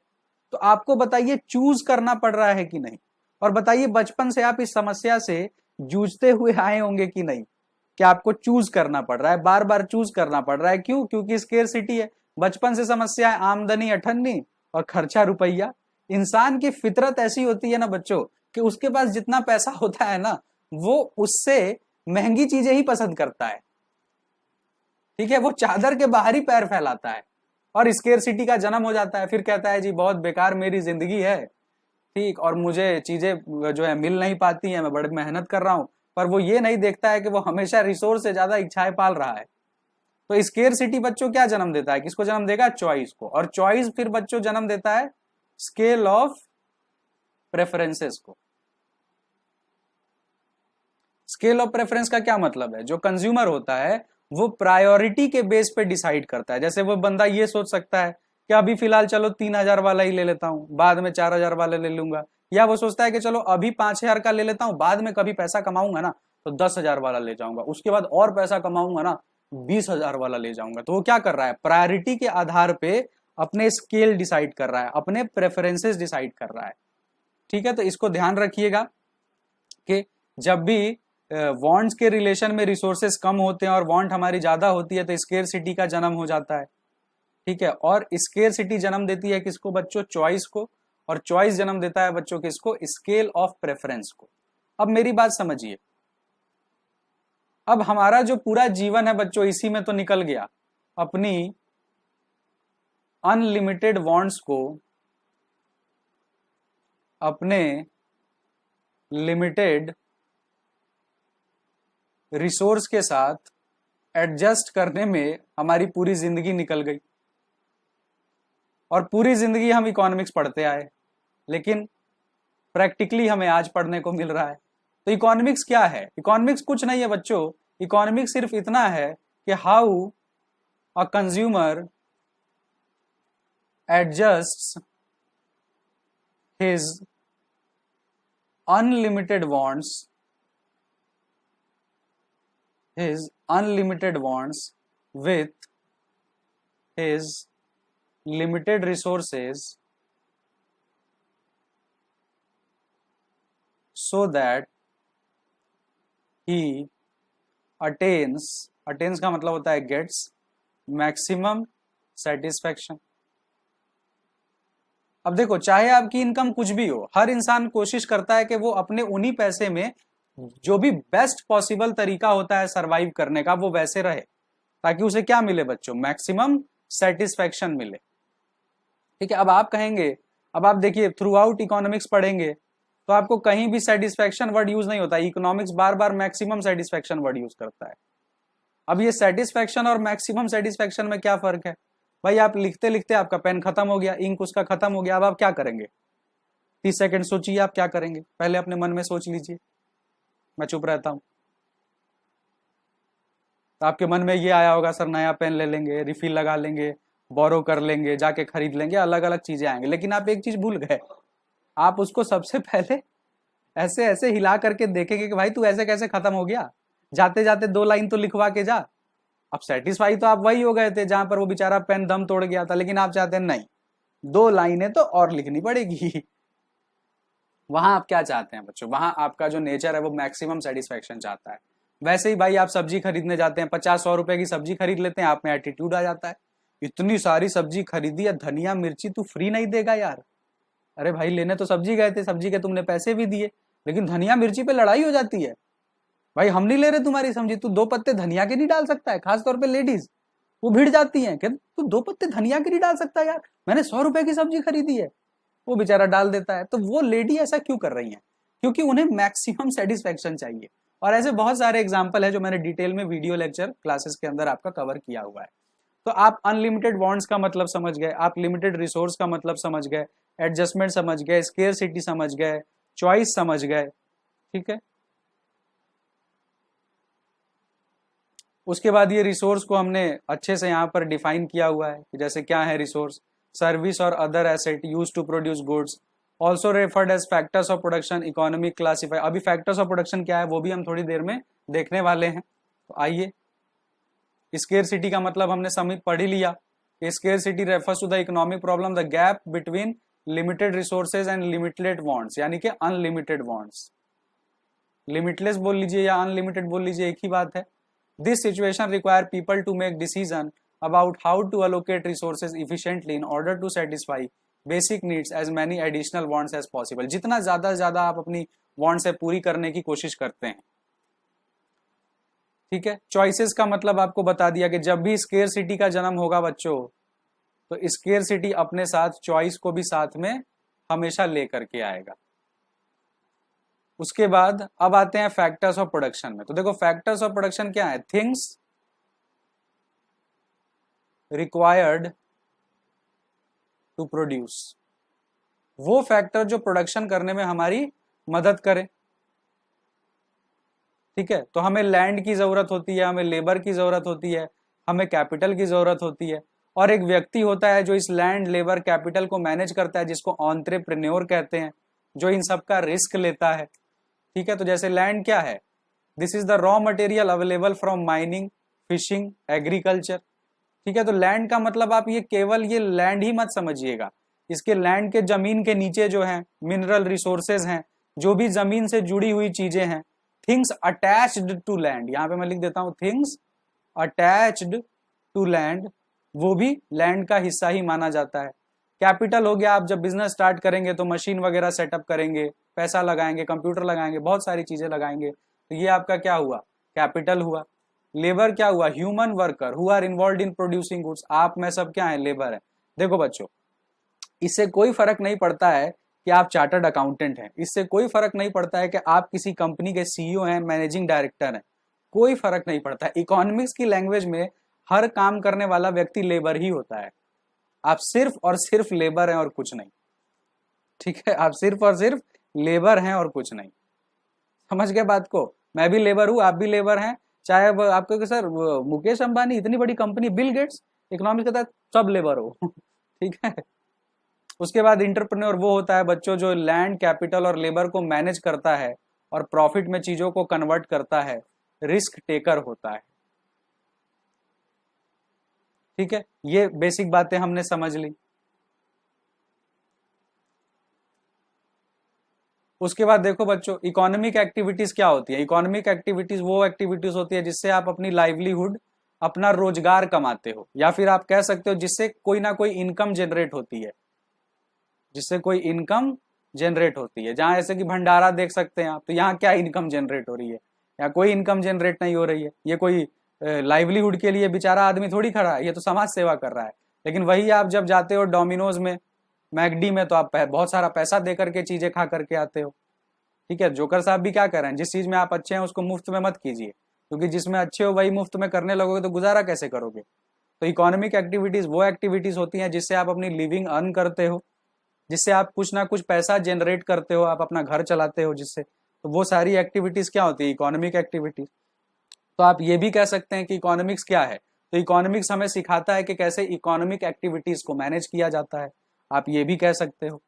तो आपको बताइए चूज करना पड़ रहा है कि नहीं, और बताइए बचपन से आप इस समस्या से जूझते हुए आए होंगे कि नहीं, कि आपको चूज करना पड़ रहा है, बार बार चूज करना पड़ रहा है। क्यों, क्योंकि स्केर्सिटी है। बचपन से समस्या है आमदनी अठन्नी और खर्चा रुपया। इंसान की फितरत ऐसी होती है ना बच्चों, कि उसके पास जितना पैसा होता है ना, वो उससे महंगी चीजें ही पसंद करता है। ठीक है, वो चादर के बाहर ही पैर फैलाता है और स्केर्सिटी का जन्म हो जाता है। फिर कहता है जी बहुत बेकार मेरी जिंदगी है, ठीक, और मुझे चीजें जो है मिल नहीं पाती हैं, मैं बड़ी मेहनत कर रहा हूं, पर वो ये नहीं देखता है कि वो हमेशा रिसोर्स से ज्यादा इच्छाएं पाल रहा है। तो स्केर्सिटी बच्चों क्या जन्म देता है, किसको जन्म देगा, चॉइस को। और चॉइस फिर बच्चों जन्म देता है स्केल ऑफ प्रेफरेंसेस को। स्केल ऑफ प्रेफरेंस का क्या मतलब है, जो कंज्यूमर होता है वो प्रायोरिटी के बेस पे डिसाइड करता है। जैसे वो बंदा ये सोच सकता है कि अभी फिलहाल चलो 3,000 वाला ही ले लेता हूं, बाद में 4,000 वाला ले लूंगा, या वो सोचता है कि चलो अभी 5,000 का ले लेता हूं, बाद में कभी पैसा कमाऊंगा ना तो 10,000 वाला ले जाऊंगा, उसके बाद और पैसा कमाऊंगा ना 20,000 वाला ले जाऊंगा। तो वो क्या कर रहा है, प्रायोरिटी के आधार पे अपने स्केल डिसाइड कर रहा है, अपने प्रेफरेंसेस डिसाइड कर रहा है। ठीक है, तो इसको ध्यान रखिएगा कि जब भी वांट्स के रिलेशन में रिसोर्सेस कम होते हैं और वांट हमारी ज्यादा होती है तो स्केर्सिटी का जन्म हो जाता है। ठीक है, और स्केर्सिटी जन्म देती है किसको बच्चों, चॉइस को, और चॉइस जन्म देता है बच्चों किसको, स्केल ऑफ प्रेफरेंस को। अब मेरी बात समझिए, अब हमारा जो पूरा जीवन है बच्चों इसी में तो निकल गया, अपनी अनलिमिटेड वांट्स को अपने लिमिटेड रिसोर्स के साथ एडजस्ट करने में हमारी पूरी जिंदगी निकल गई, और पूरी जिंदगी हम इकोनॉमिक्स पढ़ते आए, लेकिन प्रैक्टिकली हमें आज पढ़ने को मिल रहा है। तो इकोनॉमिक्स क्या है, इकोनॉमिक्स कुछ नहीं है बच्चों, इकोनॉमिक्स सिर्फ इतना है कि how a consumer adjusts his unlimited wants with his limited resources so that he attains का मतलब होता है gets maximum satisfaction। अब देखो, चाहे आपकी इनकम कुछ भी हो, हर इंसान कोशिश करता है कि वो अपने उन्हीं पैसे में जो भी बेस्ट पॉसिबल तरीका होता है सरवाइव करने का वो वैसे रहे, ताकि उसे क्या मिले बच्चों, मैक्सिमम सेटिस्फैक्शन मिले। ठीक है, अब आप कहेंगे, अब आप देखिए थ्रू आउट इकोनॉमिक्स पढ़ेंगे तो आपको कहीं भी सेटिस्फैक्शन वर्ड यूज नहीं होता, इकोनॉमिक्स बार बार मैक्सिमम सेटिस्फैक्शन वर्ड यूज करता है। अब ये सेटिस्फैक्शन और मैक्सिमम सेटिस्फैक्शन में क्या फर्क है भाई, आप लिखते लिखते आपका पेन खत्म हो गया, इंक उसका खत्म हो गया, अब आप क्या करेंगे, 30 सेकंड सोचिए आप क्या करेंगे, पहले अपने मन में सोच लीजिए, मैं चुप रहता हूं। तो आपके मन में ये आया होगा सर नया पेन ले लेंगे, रिफिल लगा लेंगे, बोरो कर लेंगे, जाके खरीद लेंगे, अलग अलग चीजें आएंगे, लेकिन आप एक चीज भूल गए, आप उसको सबसे पहले ऐसे ऐसे हिला करके देखेंगे कि भाई तू ऐसे कैसे खत्म हो गया, जाते जाते 2 लाइन तो लिखवा के जा। अब सेटिस्फाई तो आप वही हो गए थे जहां पर वो बेचारा पेन दम तोड़ गया था, लेकिन आप चाहते हैं नहीं 2 लाइनें तो और लिखनी पड़ेगी। वहां आप क्या चाहते हैं बच्चों, वहां आपका जो नेचर है वो मैक्सिमम सेटिस्फेक्शन चाहता है। वैसे ही भाई आप सब्जी खरीदने जाते हैं, 50-100 रुपए की सब्जी खरीद लेते हैं, आप में एटीट्यूड आ जाता है, इतनी सारी सब्जी खरीदी है, धनिया मिर्ची तू फ्री नहीं देगा यार। अरे भाई लेने तो सब्जी गए थे, सब्जी के तुमने पैसे भी दिए, लेकिन धनिया मिर्ची पे लड़ाई हो जाती है। भाई हम नहीं ले रहे तुम्हारी सब्जी, तू 2 पत्ते धनिया के नहीं डाल सकता है। खासतौर पे लेडीज वो भिड़ जाती हैं कि तू 2 पत्ते धनिया के नहीं डाल सकता यार, मैंने 100 रुपए की सब्जी खरीदी है। वो बेचारा डाल देता है। तो वो लेडी ऐसा क्यों कर रही है, क्योंकि उन्हें मैक्सिमम सेटिस्फेक्शन चाहिए। और ऐसे बहुत सारे एग्जाम्पल है जो मैंने डिटेल में वीडियो लेक्चर क्लासेस के अंदर आपका कवर किया हुआ है। तो आप अनलिमिटेड वांट्स का मतलब समझ गए, आप लिमिटेड रिसोर्स का मतलब समझ गए, एडजस्टमेंट समझ गए, स्केर्सिटी समझ गए, चॉइस समझ गए, ठीक है। उसके बाद ये रिसोर्स को हमने अच्छे से यहाँ पर डिफाइन किया हुआ है कि जैसे क्या है रिसोर्स, सर्विस और other asset use to produce goods, also referred as factors of production, economic classify. अभी फैक्टर्स ऑफ प्रोडक्शन क्या है वो भी हम थोड़ी देर में देखने वाले हैं। तो आइए, स्केर्सिटी का मतलब हमने समित पढ़ ही लिया। Scarcity refers to the economic problem, the gap between limited resources and limited wants, यानी कि अनलिमिटेड वांट्स। लिमिटलेस बोल लीजिए या अनलिमिटेड बोल लीजिए, एक ही बात है। This situation require people to make decision about how to allocate resources efficiently in order to satisfy basic needs as many additional wants as possible। जितना ज्यादा आप अपनी wants है पूरी करने की कोशिश करते हैं, ठीक है। चॉइसेस का मतलब आपको बता दिया कि जब भी स्केर्सिटी का जन्म होगा बच्चों, तो स्केर्सिटी अपने साथ चॉइस को भी साथ में हमेशा लेकर के आएगा। उसके बाद अब आते हैं फैक्टर्स ऑफ प्रोडक्शन में। तो देखो फैक्टर्स ऑफ प्रोडक्शन क्या है, थिंग्स रिक्वायर्ड टू प्रोड्यूस, वो फैक्टर जो प्रोडक्शन करने में हमारी मदद करे, ठीक है। तो हमें लैंड की जरूरत होती है, हमें लेबर की जरूरत होती है, हमें कैपिटल की जरूरत होती है, और एक व्यक्ति होता है जो इस लैंड लेबर कैपिटल को मैनेज करता है, जिसको एंटरप्रेन्योर कहते हैं, जो इन सब का रिस्क लेता है, ठीक है। तो जैसे लैंड क्या है, this is the raw material available from mining, fishing, agriculture, ठीक है। तो लैंड का मतलब आप ये केवल ये लैंड ही मत समझिएगा, इसके लैंड के जमीन के नीचे जो है मिनरल रिसोर्सेज हैं, जो भी जमीन से जुड़ी हुई चीजें हैं, थिंग्स अटैच्ड टू लैंड, यहां पे मैं लिख देता हूं थिंग्स अटैच्ड टू लैंड, वो भी लैंड का हिस्सा ही माना जाता है। कैपिटल हो गया, आप जब बिजनेस स्टार्ट करेंगे तो मशीन वगैरह सेटअप करेंगे, पैसा लगाएंगे, कंप्यूटर लगाएंगे, बहुत सारी चीजें लगाएंगे, तो ये आपका क्या हुआ, कैपिटल हुआ। लेबर क्या हुआ, human worker who are involve in producing goods, आप में सब क्या है, लेबर है। देखो बच्चों, इससे कोई फर्क नहीं पड़ता है कि आप चार्टर्ड अकाउंटेंट हैं, इससे कोई फर्क नहीं पड़ता है कि आप किसी कंपनी के सीईओ हैं, मैनेजिंग डायरेक्टर हैं, कोई फर्क नहीं पड़ता है। इकोनॉमिक्स की लैंग्वेज में हर काम करने वाला व्यक्ति लेबर ही होता है। आप सिर्फ और सिर्फ लेबर हैं और कुछ नहीं, ठीक है। आप सिर्फ और सिर्फ लेबर हैं और कुछ नहीं, समझ गए बात को। मैं भी लेबर हूं, आप भी लेबर हैं, चाहे आपको सर मुकेश अंबानी इतनी बड़ी कंपनी, बिल गेट्स, इकोनॉमिक्स कहता है सब लेबर हो ठीक है। उसके बाद इंटरप्रेन्योर वो होता है बच्चों जो लैंड, कैपिटल और लेबर को मैनेज करता है और प्रॉफिट में चीजों को कन्वर्ट करता है, रिस्क टेकर होता है, ठीक है। ये बेसिक बातें हमने समझ ली। उसके बाद देखो बच्चों, इकोनॉमिक एक्टिविटीज क्या होती है। इकोनॉमिक एक्टिविटीज वो एक्टिविटीज होती है जिससे आप अपनी लाइवलीहुड, अपना रोजगार कमाते हो, या फिर आप कह सकते हो जिससे कोई ना कोई इनकम जनरेट होती है, जिससे कोई इनकम जनरेट होती है। जहां ऐसे कि भंडारा देख सकते हैं आप, तो यहाँ क्या इनकम जनरेट हो रही है, या कोई इनकम जनरेट नहीं हो रही है। ये कोई लाइवलीहुड के लिए बेचारा आदमी थोड़ी खड़ा है, ये तो समाज सेवा कर रहा है। लेकिन वही आप जब जाते हो डोमिनोज में, मैकडी में, तो आप बहुत सारा पैसा दे करके चीजें खा करके आते हो, ठीक है। जोकर साहब भी क्या कर रहे हैं, जिस चीज में आप अच्छे हैं उसको मुफ्त में मत कीजिए, क्योंकि जिसमें अच्छे हो वही मुफ्त में करने लगोगे तो गुजारा कैसे करोगे। तो इकोनॉमिक एक्टिविटीज वो एक्टिविटीज होती हैं जिससे आप अपनी लिविंग अर्न करते हो, जिससे आप कुछ ना कुछ पैसा जनरेट करते हो, आप अपना घर चलाते हो जिससे, तो वो सारी एक्टिविटीज क्या होती है, इकोनॉमिक एक्टिविटीज। तो आप ये भी कह सकते हैं कि इकोनॉमिक्स क्या है, तो इकोनॉमिक्स हमें सिखाता है कि कैसे इकोनॉमिक एक्टिविटीज को मैनेज किया जाता है, आप ये भी कह सकते हो,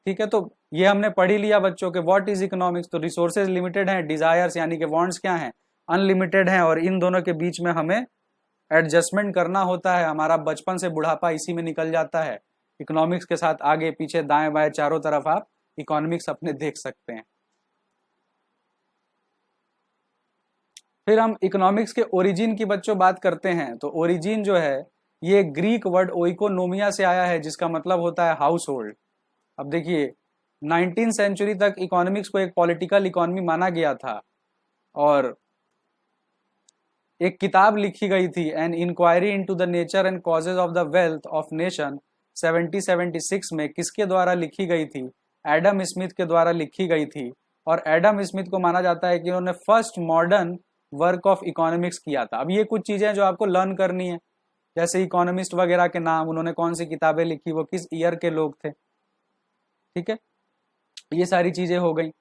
ठीक है, तो ये हमने पढ़ ही लिया बच्चों के व्हाट इज इकोनॉमिक्स। तो रिसोर्सेज लिमिटेड हैं, डिजायर्स यानी कि वांट्स क्या हैं, अनलिमिटेड हैं, और इन दोनों के बीच में हमें एडजस्टमेंट करना होता है। हमारा बचपन से बुढ़ापा इसी में निकल जाता है। इकोनॉमिक्स के साथ आगे पीछे दाएं बाएं चारों तरफ आप इकोनॉमिक्स अपने देख सकते हैं। फिर हम इकोनॉमिक्स के ओरिजिन की बच्चों बात करते हैं। तो ओरिजिन जो है ये ग्रीक वर्ड ओइकोनोमिया से आया है, जिसका मतलब होता है हाउस होल्ड। अब देखिए 19वीं सेंचुरी तक इकोनॉमिक्स को एक पॉलिटिकल इकोनॉमी माना गया था, और एक किताब लिखी गई थी an inquiry into the nature and causes of the wealth of nation 1776 में। किसके द्वारा लिखी गई थी, एडम स्मिथ के द्वारा लिखी गई थी। और एडम स्मिथ को माना जाता है कि उन्होंने first modern work of economics किया था। अब ये कुछ चीजें जो आपको लर्न करनी है, जैसे इकोनॉमिस्ट वगैरह के नाम, उन्होंने कौन सी किताबें लिखी, वो किस ईयर के लोग थे, ठीक है, ये सारी चीजें हो गई।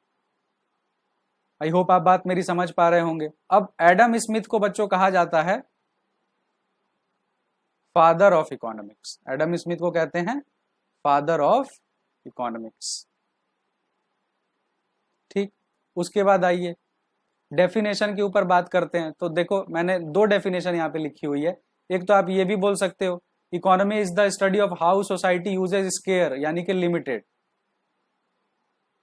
आई होप आप बात मेरी समझ पा रहे होंगे। अब एडम स्मिथ को बच्चों कहा जाता है father of economics. Adam Smith को कहते हैं फादर ऑफ इकोनॉमिक्स, ठीक। उसके बाद आइए डेफिनेशन के ऊपर बात करते हैं। तो देखो मैंने दो डेफिनेशन यहाँ पे लिखी हुई है। एक तो आप ये भी बोल सकते हो, economy is the study of how society uses scarce यानी कि limited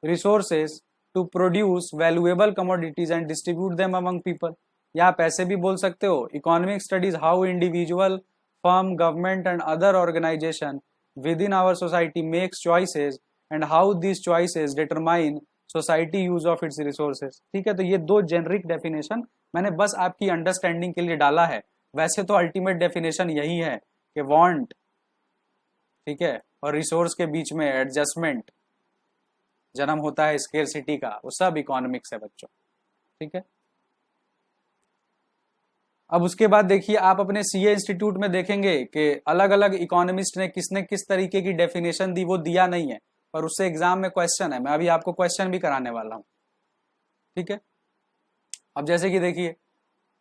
resources to produce valuable commodities and distribute them among people. या आप ऐसे भी बोल सकते हो, economic studies how individual, firm, government and other organisation within our society makes choices and how this choices determine society use of its resources. ठीक है, तो ये दो जेनरिक डेफिनेशन मैंने बस आपकी अंडरस्टैंडिंग के लिए डाला है। वैसे तो अल्टीमेट डेफिनेशन यही है कि वांट, ठीक है, और रिसोर्स के बीच में एडजस्टमेंट जन्म होता है स्केर्सिटी का, वो सब इकोनॉमिक्स है बच्चों, ठीक है। अब उसके बाद देखिए आप अपने सीए इंस्टीट्यूट में देखेंगे कि अलग अलग इकोनॉमिस्ट ने किसने किस तरीके की डेफिनेशन दी, वो दिया नहीं है, पर उससे एग्जाम में क्वेश्चन है। मैं अभी आपको क्वेश्चन भी कराने वाला हूं, ठीक है। अब जैसे कि देखिए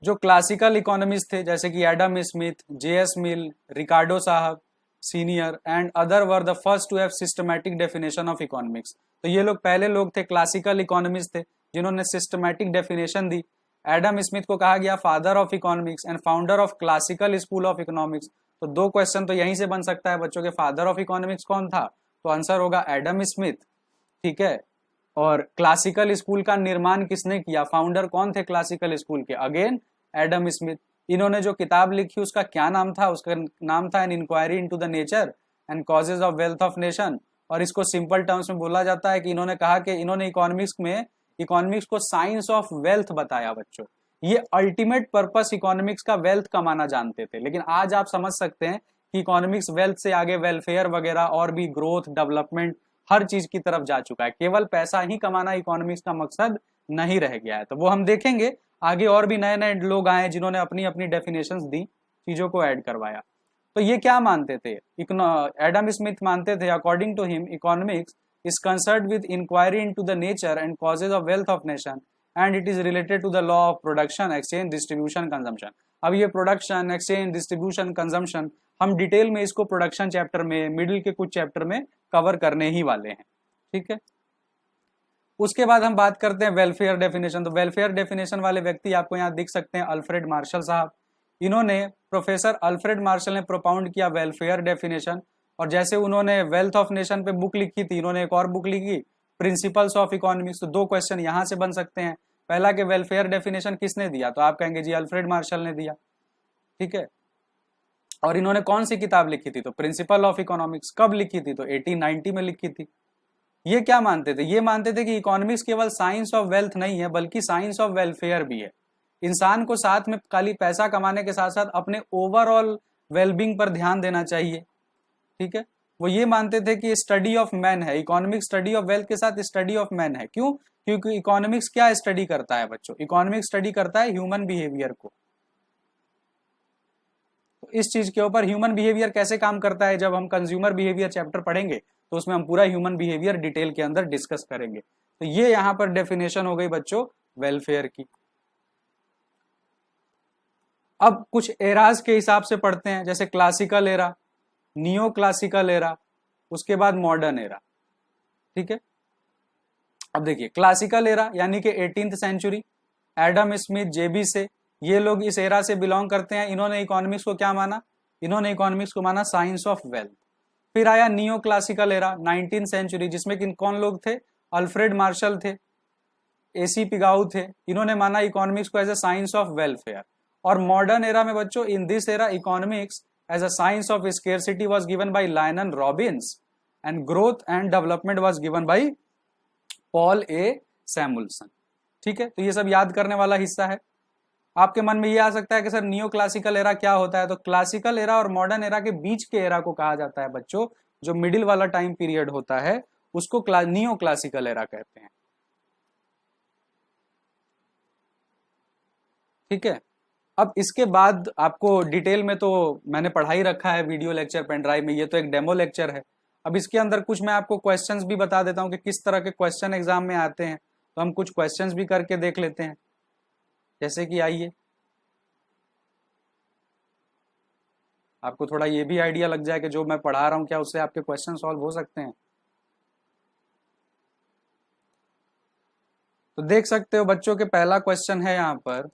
जो क्लासिकल इकोनॉमिस्ट थे जैसे कि Adam Smith, JS Mill, Ricardo साहब senior and other were the first to have systematic definition of economics. तो ये लोग पहले लोग थे, क्लासिकल इकोनॉमिस्ट थे, जिन्होंने सिस्टमैटिक डेफिनेशन दी। एडम स्मिथ को कहा गया father of economics and founder of classical school of economics. तो दो क्वेश्चन तो यहीं से बन सकता है बच्चों के, फादर ऑफ इकोनॉमिक्स कौन था, तो आंसर होगा एडम स्मिथ, ठीक है। और क्लासिकल स्कूल का निर्माण किसने किया, फाउंडर कौन थे क्लासिकल स्कूल के, अगेन एडम स्मिथ। इन्होंने जो किताब लिखी उसका क्या नाम था, उसका नाम था an inquiry into the nature and causes of wealth of nation. और इसको सिंपल टर्म्स में बोला जाता है कि इन्होंने कहा कि इन्होंने इकोनॉमिक्स को साइंस ऑफ वेल्थ बताया बच्चों। ये अल्टीमेट पर्पस इकोनॉमिक्स का वेल्थ कमाना जानते थे, लेकिन आज आप समझ सकते हैं कि इकोनॉमिक्स वेल्थ से आगे वेलफेयर वगैरह और भी ग्रोथ, डेवलपमेंट, हर चीज की तरफ जा चुका है। केवल पैसा ही कमाना इकोनॉमिक्स का मकसद नहीं रह गया है। तो वो हम देखेंगे आगे, और भी नए नए लोग आए जिन्होंने अपनी अपनी डेफिनेशंस दी, चीजों को ऐड करवाया। तो ये क्या मानते थे, एडम स्मिथ मानते थे according to him economics is concerned with inquiry into the nature and causes of wealth of nation and it is related to the law of production, exchange, distribution, consumption। अब ये production, exchange, distribution, consumption हम detail में इसको production chapter में, middle के कुछ chapter में cover करने ही वाले हैं, ठीक है। उसके बाद हम बात करते हैं वेलफेयर डेफिनेशन। तो वेलफेयर डेफिनेशन वाले व्यक्ति आपको यहाँ दिख सकते हैं, अल्फ्रेड मार्शल साहब। इन्होंने, प्रोफेसर अल्फ्रेड मार्शल ने प्रोपाउंड किया वेलफेयर डेफिनेशन। और जैसे उन्होंने वेल्थ ऑफ नेशन पे बुक लिखी थी, इन्होंने एक और बुक लिखी प्रिंसिपल्स ऑफ इकोनॉमिक्स। तो दो क्वेश्चन यहां से बन सकते हैं। पहला कि वेलफेयर डेफिनेशन किसने दिया, तो आप कहेंगे जी अल्फ्रेड मार्शल ने दिया, ठीक है। और इन्होंने कौन सी किताब लिखी थी, तो प्रिंसिपल ऑफ इकोनॉमिक्स। कब लिखी थी, तो 1890 में लिखी थी। ये क्या मानते थे, ये मानते थे कि इकोनॉमिक्स केवल साइंस ऑफ वेल्थ नहीं है बल्कि साइंस ऑफ वेलफेयर भी है। इंसान को साथ में खाली पैसा कमाने के साथ साथ अपने ओवरऑल वेलबींग पर ध्यान देना चाहिए, ठीक है। वो ये मानते थे कि स्टडी ऑफ मैन है, इकोनॉमिक्स स्टडी ऑफ वेल्थ के साथ स्टडी ऑफ मैन है। क्यों, क्योंकि इकोनॉमिक्स क्या स्टडी करता है बच्चों, इकोनॉमिक्स स्टडी करता है ह्यूमन बिहेवियर को। तो इस चीज के ऊपर ह्यूमन बिहेवियर कैसे काम करता है, जब हम कंज्यूमर बिहेवियर चैप्टर पढ़ेंगे तो उसमें हम पूरा ह्यूमन बिहेवियर डिटेल के अंदर डिस्कस करेंगे। तो ये यहां पर डेफिनेशन हो गई बच्चों वेलफेयर की। अब कुछ एराज के हिसाब से पढ़ते हैं, जैसे classical era, neo classical era, उसके बाद मॉडर्न एरा, ठीक है। अब देखिए क्लासिकल एरा यानी कि 18th सेंचुरी, एडम स्मिथ, जेबी से, ये लोग इस एरा से बिलोंग करते हैं। इन्होंने इकोनॉमिक्स को क्या माना? इन्होंने इकोनॉमिक्स को माना साइंस ऑफ वेल्थ। फिर आया neo classical era 19th century, जिसमें कौन लोग थे? अल्फ्रेड मार्शल थे, एसी पिगाउ थे। इन्होंने माना इकोनॉमिक्स को as a science of welfare. और मॉडर्न एरा में बच्चों, in this era economics as a science of scarcity was given by Lionel Robbins and growth and development was given by Paul A Samuelson. ठीक है, तो ये सब याद करने वाला हिस्सा है। आपके मन में ये आ सकता है कि सर नियो क्लासिकल एरा क्या होता है? तो क्लासिकल एरा और मॉडर्न एरा के बीच के एरा को कहा जाता है बच्चों, जो मिडिल वाला टाइम पीरियड होता है उसको नियो क्लासिकल एरा कहते हैं। ठीक है, अब इसके बाद आपको डिटेल में तो मैंने पढ़ा ही रखा है वीडियो लेक्चर पेन ड्राइव में, ये तो एक डेमो लेक्चर है। अब इसके अंदर कुछ मैं आपको क्वेश्चंस भी बता देता हूं कि किस तरह के क्वेश्चन एग्जाम में आते हैं, तो हम कुछ क्वेश्चंस भी करके देख लेते हैं। जैसे कि आइए, आपको थोड़ा ये भी आइडिया लग जाए कि जो मैं पढ़ा रहा हूं क्या उससे आपके क्वेश्चन सॉल्व हो सकते हैं। तो देख सकते हो बच्चों के पहला क्वेश्चन है यहाँ पर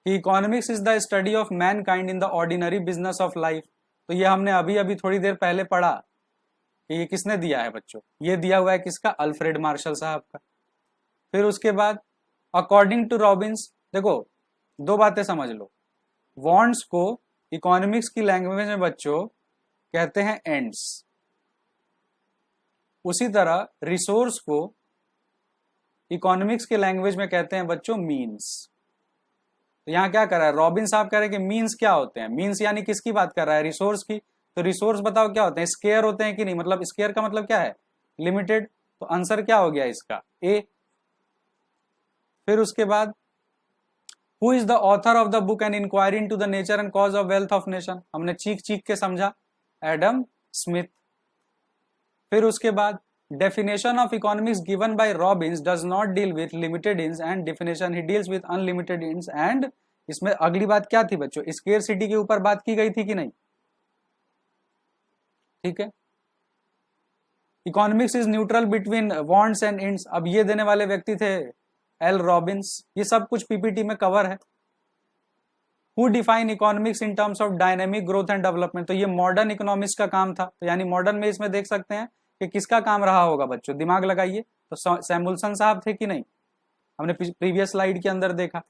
कि economics is the study of man kind in the ordinary business of life. तो ये हमने अभी अभी थोड़ी देर पहले पढ़ा कि ये किसने दिया है बच्चों? ये दिया हुआ है किसका? अल्फ्रेड मार्शल साहब का। फिर उसके बाद अकॉर्डिंग टू रॉबिन्स, देखो दो बातें समझ लो, वांट्स को इकोनॉमिक्स की लैंग्वेज में बच्चों कहते हैं एंड्स, उसी तरह रिसोर्स को इकोनॉमिक्स के लैंग्वेज में कहते हैं बच्चों मीन्स। तो यहाँ क्या कर रहा है रॉबिन साहब? कह रहे हैं कि मीन्स क्या होते हैं? मीन्स यानी किसकी बात कर रहा है? रिसोर्स की। तो रिसोर्स बताओ क्या होते हैं? स्केयर होते हैं कि नहीं? मतलब स्केयर का मतलब क्या है? लिमिटेड। तो आंसर क्या हो गया इसका? ए। फिर उसके बाद who is the author of the book an inquiry into the nature and cause of wealth of nation? हमने चीख चीख के समझा, एडम स्मिथ। फिर उसके बाद definition of economics given by Robbins does not deal with limited ends and definition he deals with unlimited ends and. इसमें अगली बात क्या थी बच्चों? स्केर्सिटी के ऊपर बात की गई थी कि नहीं? ठीक है, economics is neutral between wants and ends. अब ये देने वाले व्यक्ति थे एल रॉबिन्स। ये सब कुछ पीपीटी में कवर है। Who define economics in terms of dynamic growth and development? तो ये मॉडर्न इकोनॉमिक्स का काम था। तो यानी मॉडर्न में इसमें देख सकते हैं कि किसका काम रहा होगा बच्चों? दिमाग लगाइए। तो सैमुअल्सन साहब थे कि नहीं? हमने प्रीवियस स्लाइड के अंदर देखा।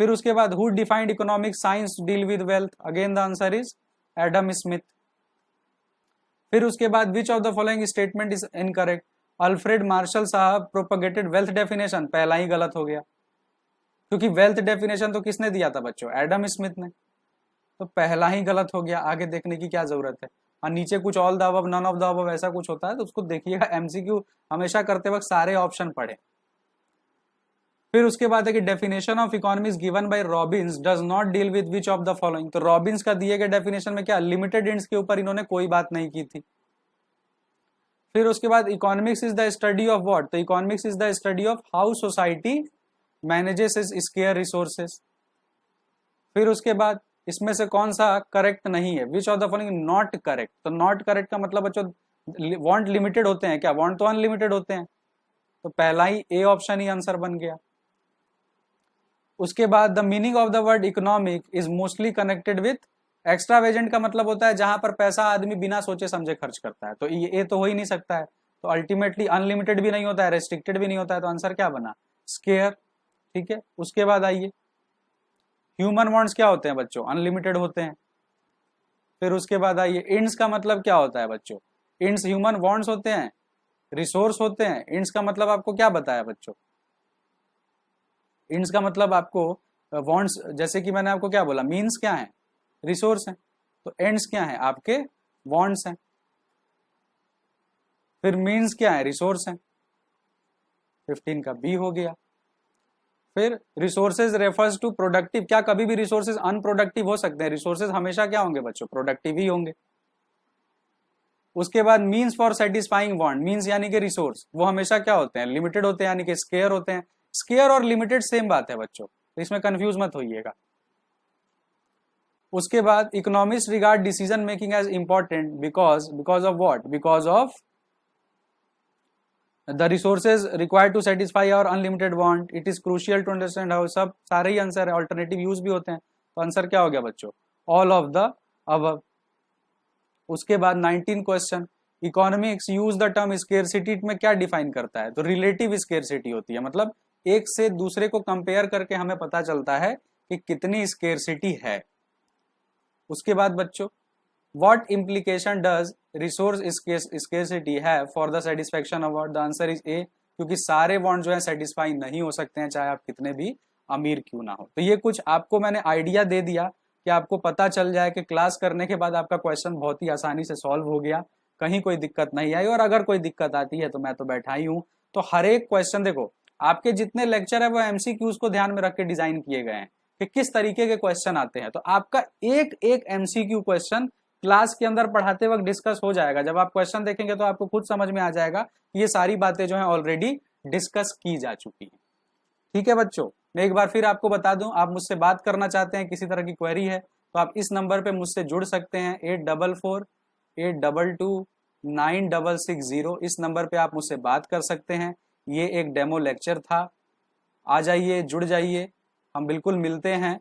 फिर उसके बाद who defined economic science deal with wealth? Again the answer is Adam Smith. फिर उसके बाद which of the following statement is incorrect? Alfred Marshall साहब प्रोपगेटेड वेल्थ डेफिनेशन। पहला ही गलत हो गया, क्योंकि वेल्थ डेफिनेशन तो किसने दिया था बच्चों? एडम स्मिथ ने। तो पहला ही गलत हो गया, आगे देखने की क्या जरूरत है? और नीचे कुछ all the above, none of the above ऐसा कुछ होता है, तो उसको देखिएगा। एमसीक्यू हमेशा करते वक्त सारे ऑप्शन पढ़े। फिर उसके बाद है कि definition of economics given by Robbins does not deal with which of the following? तो रॉबिन्स का दिए गए डेफिनेशन में क्या लिमिटेड इंड्स के ऊपर इन्होंने कोई बात नहीं की थी। फिर उसके बाद economics is the study of what? तो economics is the study of how society manages its scarce resources. फिर उसके बाद इसमें से कौन सा करेक्ट नहीं है? Which of the following not correct? तो नॉट करेक्ट का मतलब बच्चों वांट लिमिटेड होते हैं क्या? वांट तो अनलिमिटेड होते हैं। तो पहला ही ए ऑप्शन ही आंसर बन गया। उसके बाद the meaning of the word economic is mostly connected with extravagant का मतलब होता है जहां पर पैसा आदमी बिना सोचे समझे खर्च करता है। तो ये तो हो ही नहीं सकता है। तो अल्टीमेटली अनलिमिटेड भी नहीं होता है, रेस्ट्रिक्टेड भी नहीं होता है। तो आंसर क्या बना? स्केयर। ठीक है, उसके बाद आइए ह्यूमन वांट्स क्या होते हैं बच्चों? अनलिमिटेड होते हैं। फिर उसके बाद आइए इंड्स का मतलब क्या होता है बच्चों? इंड्स ह्यूमन वांट्स होते हैं, रिसोर्स होते हैं। इंड्स का मतलब आपको क्या बताया बच्चों? इंड्स का मतलब आपको वांट्स, जैसे कि मैंने आपको क्या बोला, मीन्स क्या है? रिसोर्स है। तो एंड्स क्या है? आपके वांट्स हैं। फिर मीन्स क्या है? रिसोर्स है। 15 का बी हो गया। फिर रिसोर्सेज रेफर्स टू प्रोडक्टिव। क्या कभी भी रिसोर्सेज अनप्रोडक्टिव हो सकते हैं? रिसोर्सेज हमेशा क्या होंगे बच्चों? प्रोडक्टिव ही होंगे। उसके बाद means for satisfying want, means यानी कि रिसोर्स, वो हमेशा क्या होते हैं? लिमिटेड होते हैं, यानी कि स्केयर होते हैं। स्केयर और लिमिटेड सेम बात है बच्चों, तो इसमें कंफ्यूज मत होइएगा। उसके बाद economics regard decision making as important because of what? Because of the resources required to satisfy our unlimited want, it is crucial to understand how, सब सारे ही आंसर है, ऑल्टरनेटिव यूज भी होते हैं, तो आंसर क्या हो गया बच्चों, ऑल ऑफ द अबव। उसके बाद 19 question, economics use the term scarcity में क्या डिफाइन करता है, तो रिलेटिव स्केर्सिटी होती है, मतलब एक से दूसरे को कंपेयर करके हमें पता चलता है कि कितनी स्केर्सिटी है। उसके बाद बच्चों, what implication does resource scarcity है for the satisfaction of what, the answer is A, क्योंकि सारे वांट जो है सेटिस्फाई नहीं हो सकते हैं, चाहे आप कितने भी अमीर क्यों ना हो। तो ये कुछ आपको मैंने आइडिया दे दिया कि आपको पता चल जाए कि क्लास करने के बाद आपका क्वेश्चन बहुत ही आसानी से सॉल्व हो गया, कहीं कोई दिक्कत नहीं आई, और अगर कोई दिक्कत आती है तो मैं तो बैठा ही हूं। तो हर एक क्वेश्चन देखो, आपके जितने लेक्चर है वो एमसीक्यूज को ध्यान में रख के डिजाइन किए गए हैं कि किस तरीके के क्वेश्चन आते हैं, तो आपका एक एक एमसीक्यू क्वेश्चन क्लास के अंदर पढ़ाते वक्त डिस्कस हो जाएगा। जब आप क्वेश्चन देखेंगे तो आपको खुद समझ में आ जाएगा कि ये सारी बातें जो है ऑलरेडी डिस्कस की जा चुकी हैं। ठीक है बच्चों, मैं एक बार फिर आपको बता दूं, आप मुझसे बात करना चाहते हैं, किसी तरह की क्वेरी है तो आप इस नंबर पे मुझसे जुड़ सकते हैं, 8448229660, इस नंबर पे आप मुझसे बात कर सकते हैं। ये एक डेमो लेक्चर था, आ जाइए, जुड़ जाइए, हम बिल्कुल मिलते हैं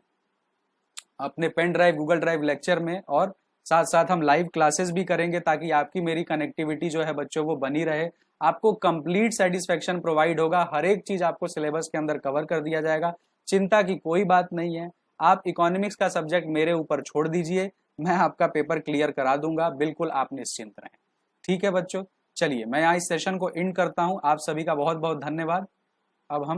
अपने pen drive Google drive lecture में, और साथ साथ हम लाइव क्लासेस भी करेंगे ताकि आपकी मेरी कनेक्टिविटी जो है बच्चों वो बनी रहे, आपको कंप्लीट सेटिस्फेक्शन प्रोवाइड होगा, हर एक चीज आपको सिलेबस के अंदर कवर कर दिया जाएगा, चिंता की कोई बात नहीं है। आप इकोनॉमिक्स का सब्जेक्ट मेरे ऊपर छोड़ दीजिए, मैं आपका पेपर क्लियर करा दूंगा, बिल्कुल आप निश्चिंत रहें। ठीक है बच्चों, चलिए मैं यहाँ इस सेशन को एंड करता हूँ, आप सभी का बहुत बहुत धन्यवाद। अब हम